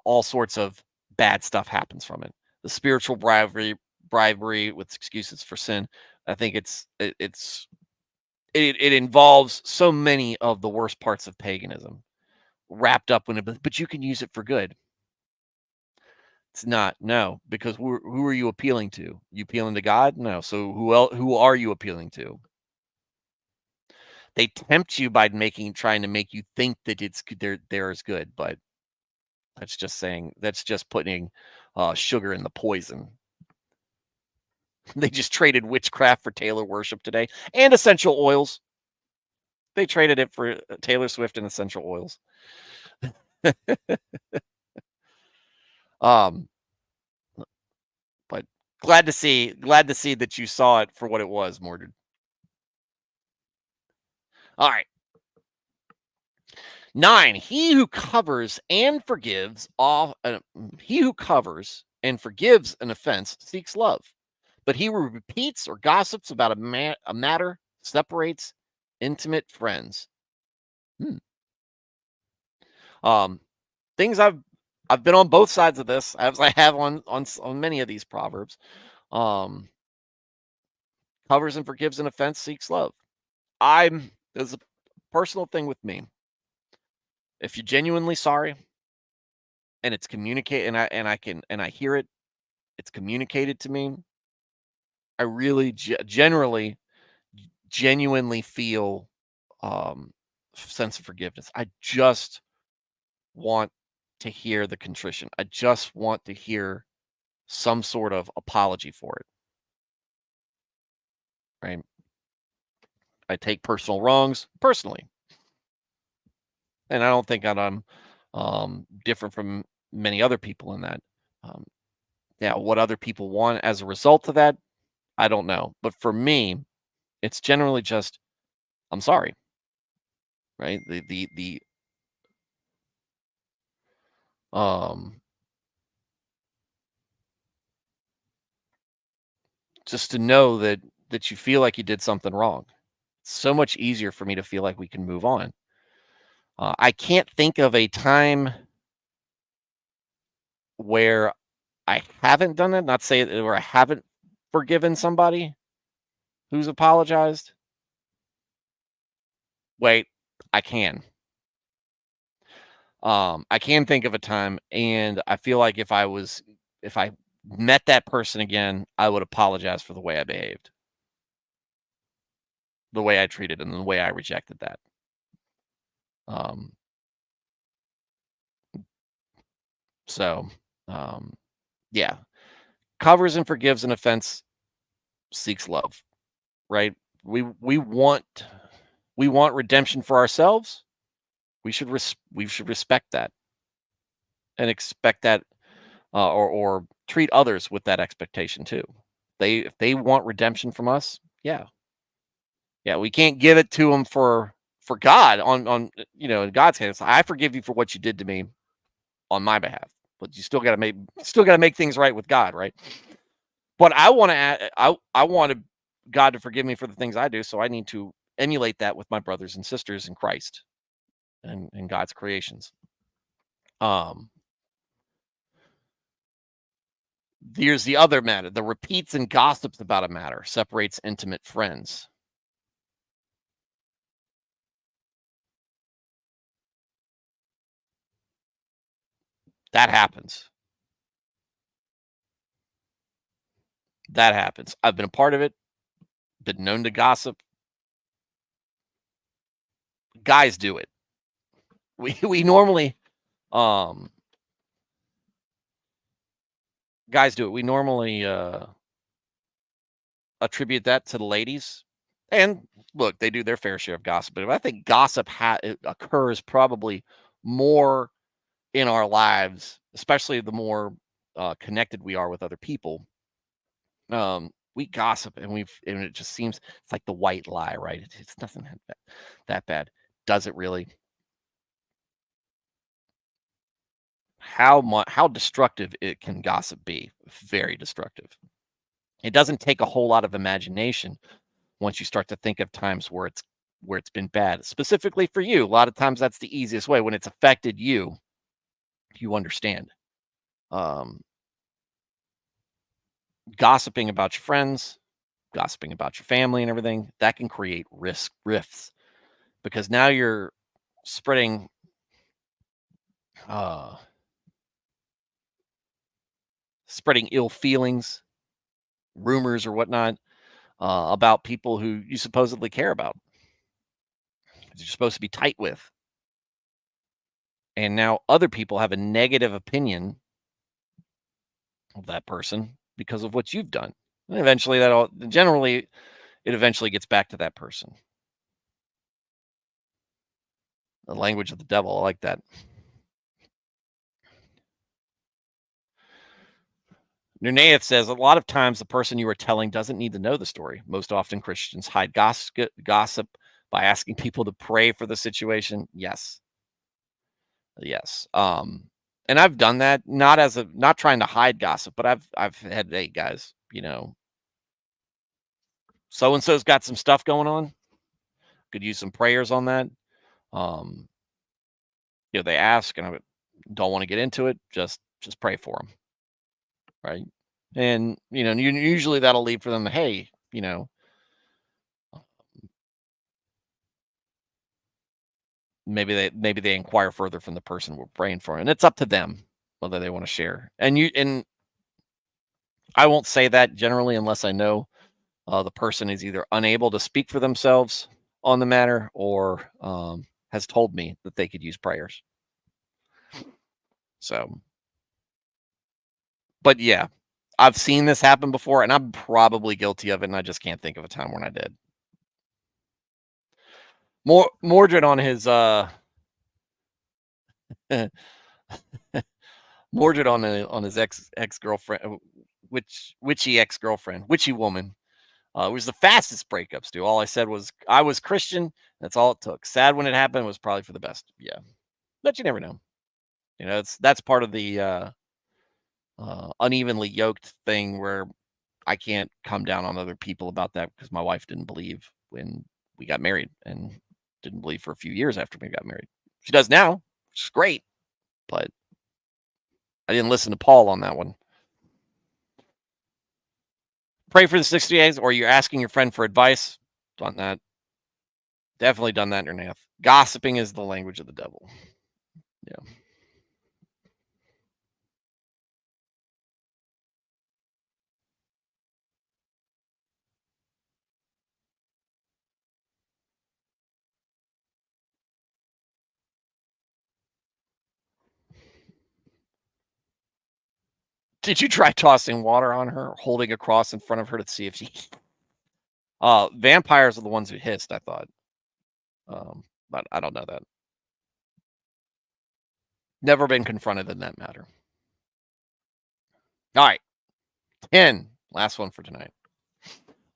A: All sorts of bad stuff happens from it. The spiritual bribery with excuses for sin. I think it involves so many of the worst parts of paganism wrapped up in it, but you can use it for good. It's not, no, because who are you appealing to? You appealing to God? No. So who are you appealing to? They tempt you by trying to make you think that they're as good, but that's just putting sugar in the poison. They just traded witchcraft for Taylor worship today and essential oils. They traded it for Taylor Swift and essential oils. um, but glad to see that you saw it for what it was, Mordred. All right. 9. He who covers and forgives an offense seeks love, but he who repeats or gossips about a matter separates intimate friends. Hmm. Um, things I've been on both sides of this, as I have on many of these proverbs. Um, covers and forgives an offense seeks love. There's a personal thing with me. If you're genuinely sorry and it's communicate and I hear it, it's communicated to me, I really generally genuinely feel sense of forgiveness. I just want to hear the contrition. I just want to hear some sort of apology for it, right? I take personal wrongs personally, and I don't think that I'm different from many other people in that. Um, yeah, what other people want as a result of that, I don't know. But for me, it's generally just I'm sorry, right? The um just to know that you feel like you did something wrong. It's so much easier for me to feel like we can move on. I can't think of a time where I haven't done it. Not say it where I haven't forgiven somebody who's apologized. Wait, I can. I can think of a time, and I feel like if I met that person again, I would apologize for the way I behaved, the way I treated, and the way I rejected that. Um, so, um, yeah, covers and forgives an offense, seeks love. Right? We want redemption for ourselves. We should respect that and expect that, or treat others with that expectation too. If they want redemption from us, yeah, yeah, we can't give it to them for God in God's hands. I forgive you for what you did to me on my behalf, but you still got to make things right with God, right? But I wanted God to forgive me for the things I do, so I need to emulate that with my brothers and sisters in Christ and God's creations. Um, Here's the other matter: the repeats and gossips about a matter separates intimate friends. That happens. That happens. I've been a part of it. Been known to gossip. Guys do it. We normally um guys do it. We normally attribute that to the ladies. And look, they do their fair share of gossip, but I think gossip it occurs probably more in our lives, especially the more connected we are with other people. We gossip and it just seems it's like the white lie, right? It's nothing that bad. Does it really? How destructive it can gossip be? Very destructive. It doesn't take a whole lot of imagination once you start to think of times where it's been bad, specifically for you. A lot of times that's the easiest way when it's affected you. You understand. Um, Gossiping about your friends, gossiping about your family, and everything that can create rifts because now you're spreading uh, spreading ill feelings, rumors, or whatnot about people who you supposedly care about, that you're supposed to be tight with. And now other people have a negative opinion of that person because of what you've done. And eventually, it eventually gets back to that person. The language of the devil. I like that. Nunaeth says a lot of times the person you are telling doesn't need to know the story. Most often Christians hide gossip by asking people to pray for the situation. Yes. Yes. And I've done that not trying to hide gossip, but I've had, hey guys, so and so's got some stuff going on. Could use some prayers on that. Um, they ask, and I don't want to get into it. Just pray for them, right? And usually that'll lead for them. Hey, maybe they inquire further from the person we're praying for, and it's up to them whether they want to share. And I won't say that generally unless I know the person is either unable to speak for themselves on the matter or has told me that they could use prayers. So, but yeah, I've seen this happen before, and I'm probably guilty of it, and I just can't think of a time when I did. Mordred on his Mordred on his ex girlfriend, witchy ex girlfriend, witchy woman. It was the fastest breakups, dude. All I said was I was Christian. That's all it took. Sad when it happened. It was probably for the best. Yeah, but you never know. That's part of the unevenly yoked thing where I can't come down on other people about that because my wife didn't believe when we got married and didn't believe for a few years after we got married. She does now, which is great, but I didn't listen to Paul on that one. Pray for the 60 days, or you're asking your friend for advice. Done that. Definitely done that in your Gossiping is the language of the devil. Yeah. Did you try tossing water on her, or holding a cross in front of her to see if she? Vampires are the ones who hissed. I thought, but I don't know that. Never been confronted in that matter. All right, 10. Last one for tonight.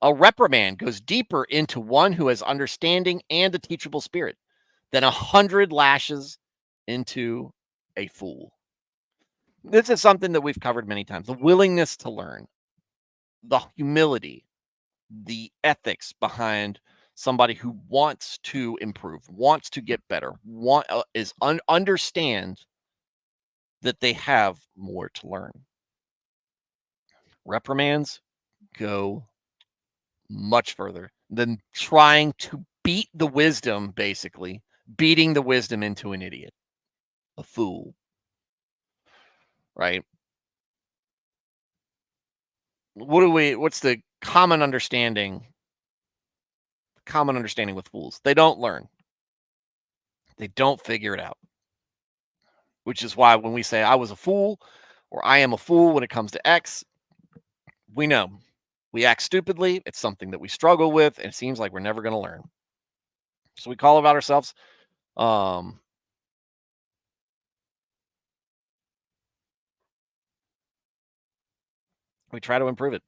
A: A reprimand goes deeper into one who has understanding and a teachable spirit than 100 lashes into a fool. This is something that we've covered many times. The willingness to learn, the humility, the ethics behind somebody who wants to improve, wants to get better, understand that they have more to learn. Reprimands go much further than trying to beat the wisdom, basically beating the wisdom into an idiot, a fool, right? What's the common understanding with fools? They don't learn. They don't figure it out, which is why when we say I was a fool or I am a fool when it comes to X, we know we act stupidly. It's something that we struggle with, and it seems like we're never going to learn. So we call about ourselves. Um, we try to improve it.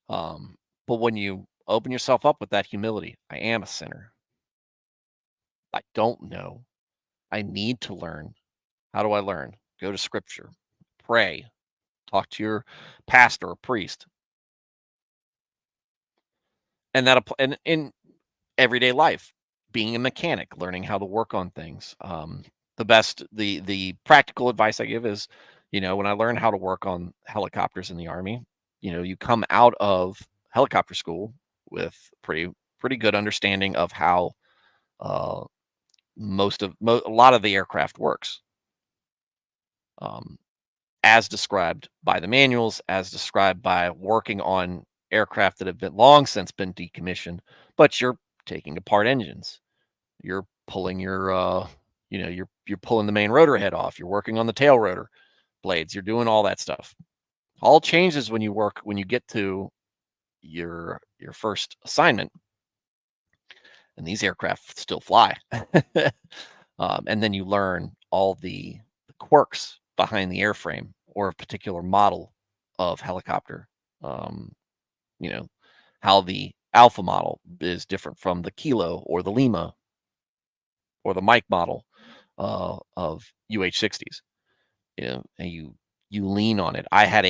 A: But when you open yourself up with that humility, I am a sinner. I don't know. I need to learn. How do I learn? Go to scripture, pray, talk to your pastor or priest. And that and in everyday life, being a mechanic, learning how to work on things. The practical advice I give is, when I learned how to work on helicopters in the Army, you come out of helicopter school with pretty good understanding of how uh, a lot of the aircraft works, um, as described by the manuals, as described by working on aircraft that have been long since been decommissioned. But you're taking apart engines, you're pulling you're pulling the main rotor head off, you're working on the tail rotor blades, you're doing all that stuff. All changes when you get to your first assignment, and these aircraft still fly. And then you learn all the quirks behind the airframe or a particular model of helicopter. Um, you know, how the Alpha model is different from the Kilo or the Lima or the Mike model of UH-60s. And you lean on it. Um, I had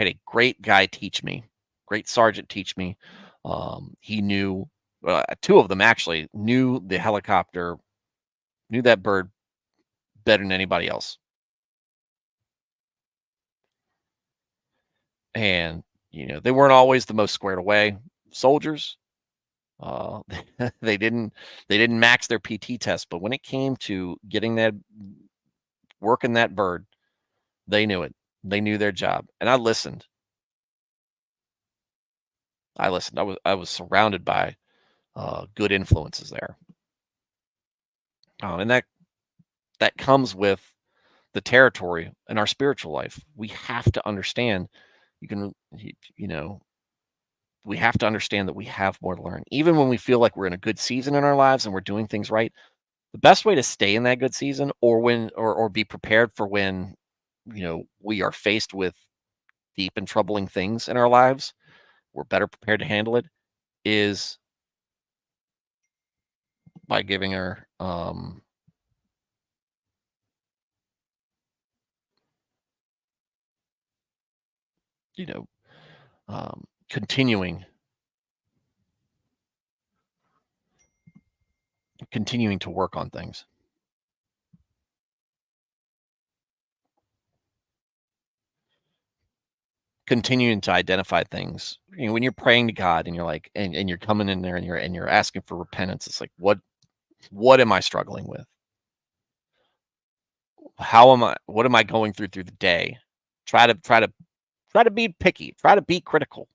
A: a great guy teach me, great sergeant teach me. He knew, two of them actually knew the helicopter, knew that bird better than anybody else. And they weren't always the most squared away soldiers. Uh, they didn't max their PT test, but when it came to working that bird, they knew it. They knew their job, and I listened. I was surrounded by good influences there, and that comes with the territory in our spiritual life. We have to understand. You can, you know, we have to understand that we have more to learn, even when we feel like we're in a good season in our lives and we're doing things right. The best way to stay in that good season, or be prepared for when we are faced with deep and troubling things in our lives, we're better prepared to handle it, is by giving our you know continuing to work on things, continuing to identify things. When you're praying to God and you're like, and you're coming in there and you're asking for repentance, it's like, what am I struggling with? What am I going through the day? Try to be picky, try to be critical.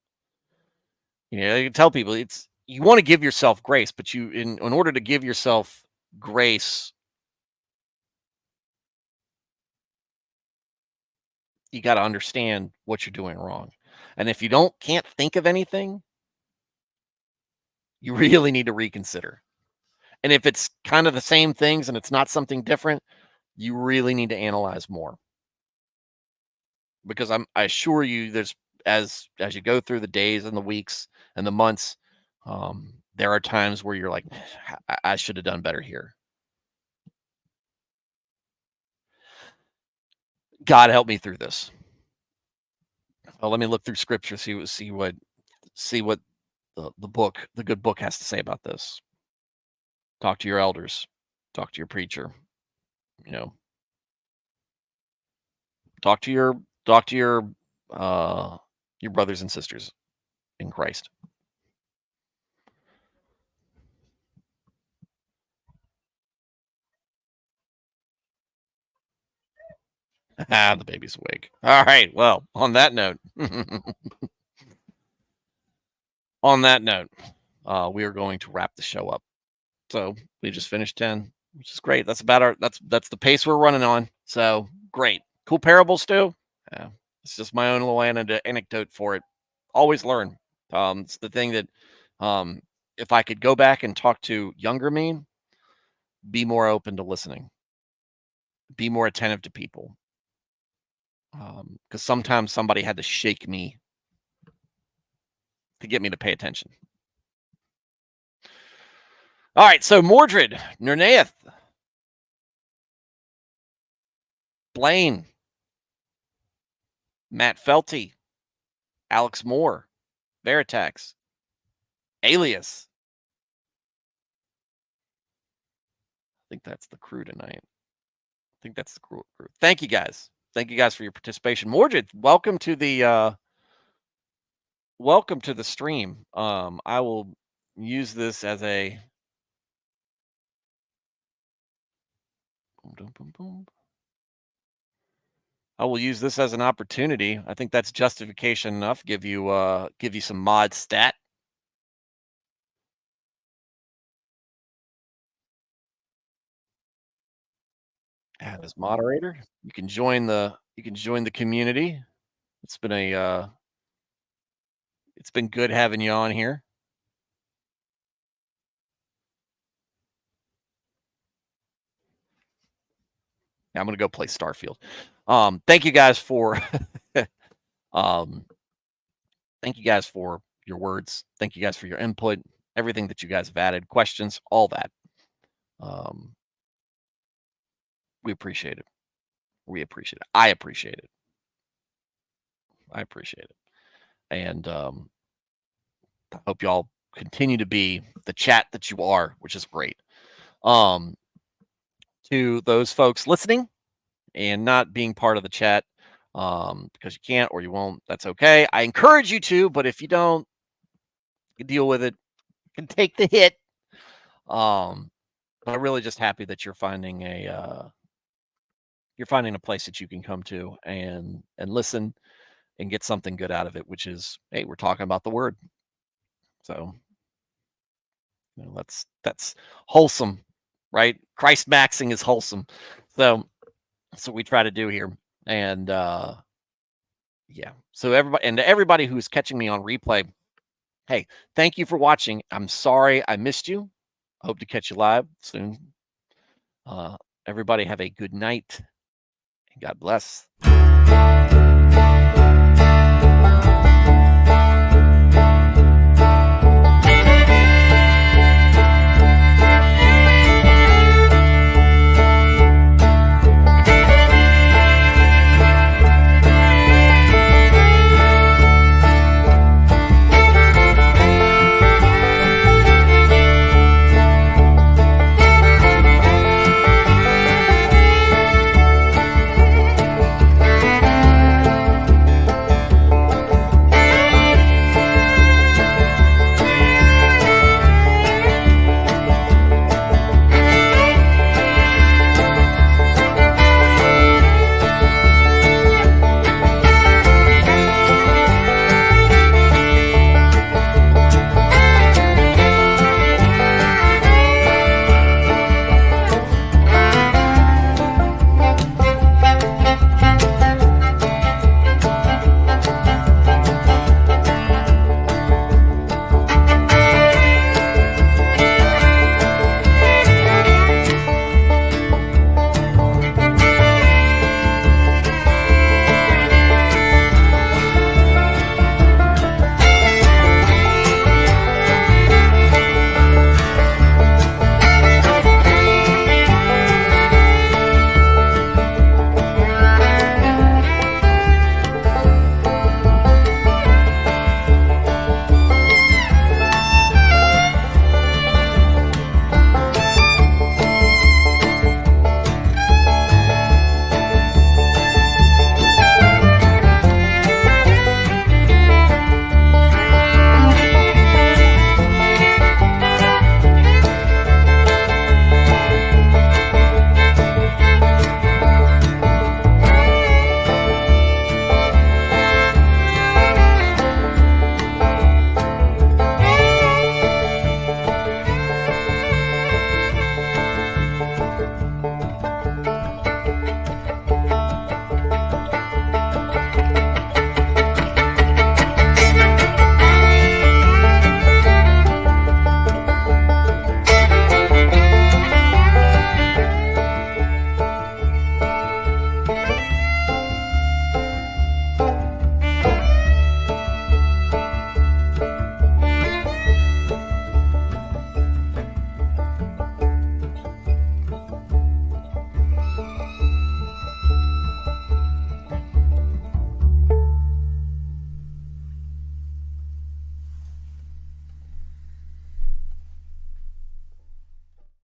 A: You tell people, you want to give yourself grace, but in order to give yourself grace, you got to understand what you're doing wrong. And if you can't think of anything, you really need to reconsider. And if it's kind of the same things and it's not something different, you really need to analyze more. Because I assure you, there's as you go through the days and the weeks and the months, there are times where you're like, I should have done better here. God help me through this. Well, let me look through scripture, see what the good book has to say about this. Talk to your elders, talk to your preacher, you know, talk to your brothers and sisters in Christ. The baby's awake. All right. Well, on that note, On that note, we are going to wrap the show up. So we just finished 10, which is great. That's about our that's the pace we're running on. So great. Cool parables, Stu. Yeah. It's just my own little anecdote for it. Always learn. It's the thing that um if I could go back and talk to younger me, be more open to listening, be more attentive to people. Because sometimes somebody had to shake me to get me to pay attention. All right, so Mordred, Nernaeth, Blaine, Matt Felty, Alex Moore, Veritax, Alias. I think that's the crew tonight. I think that's the crew. Thank you guys. Thank you guys for your participation. Mordred, welcome to the stream. I will use this as a I will use this as an opportunity. I think that's justification enough. Give you some mod stat. As moderator, you can join the community. It's been it's been good having you on here. I'm gonna go play Starfield. Thank you guys for thank you guys for your words. Thank you guys for your input, everything that you guys have added, questions, all that. We appreciate it. We appreciate it. I appreciate it. I appreciate it. And I hope y'all continue to be the chat that you are, which is great. To those folks listening and not being part of the chat, because you can't or you won't, that's okay. I encourage you to, but if you don't, you can deal with it. You can take the hit. But I'm really just happy that you're finding a place that you can come to and listen and get something good out of it, which is, hey, we're talking about the word. So that's wholesome, right? Christ maxing is wholesome. So that's what we try to do here. And yeah. So everybody who's catching me on replay, hey, thank you for watching. I'm sorry I missed you. I hope to catch you live soon. Everybody have a good night and God bless.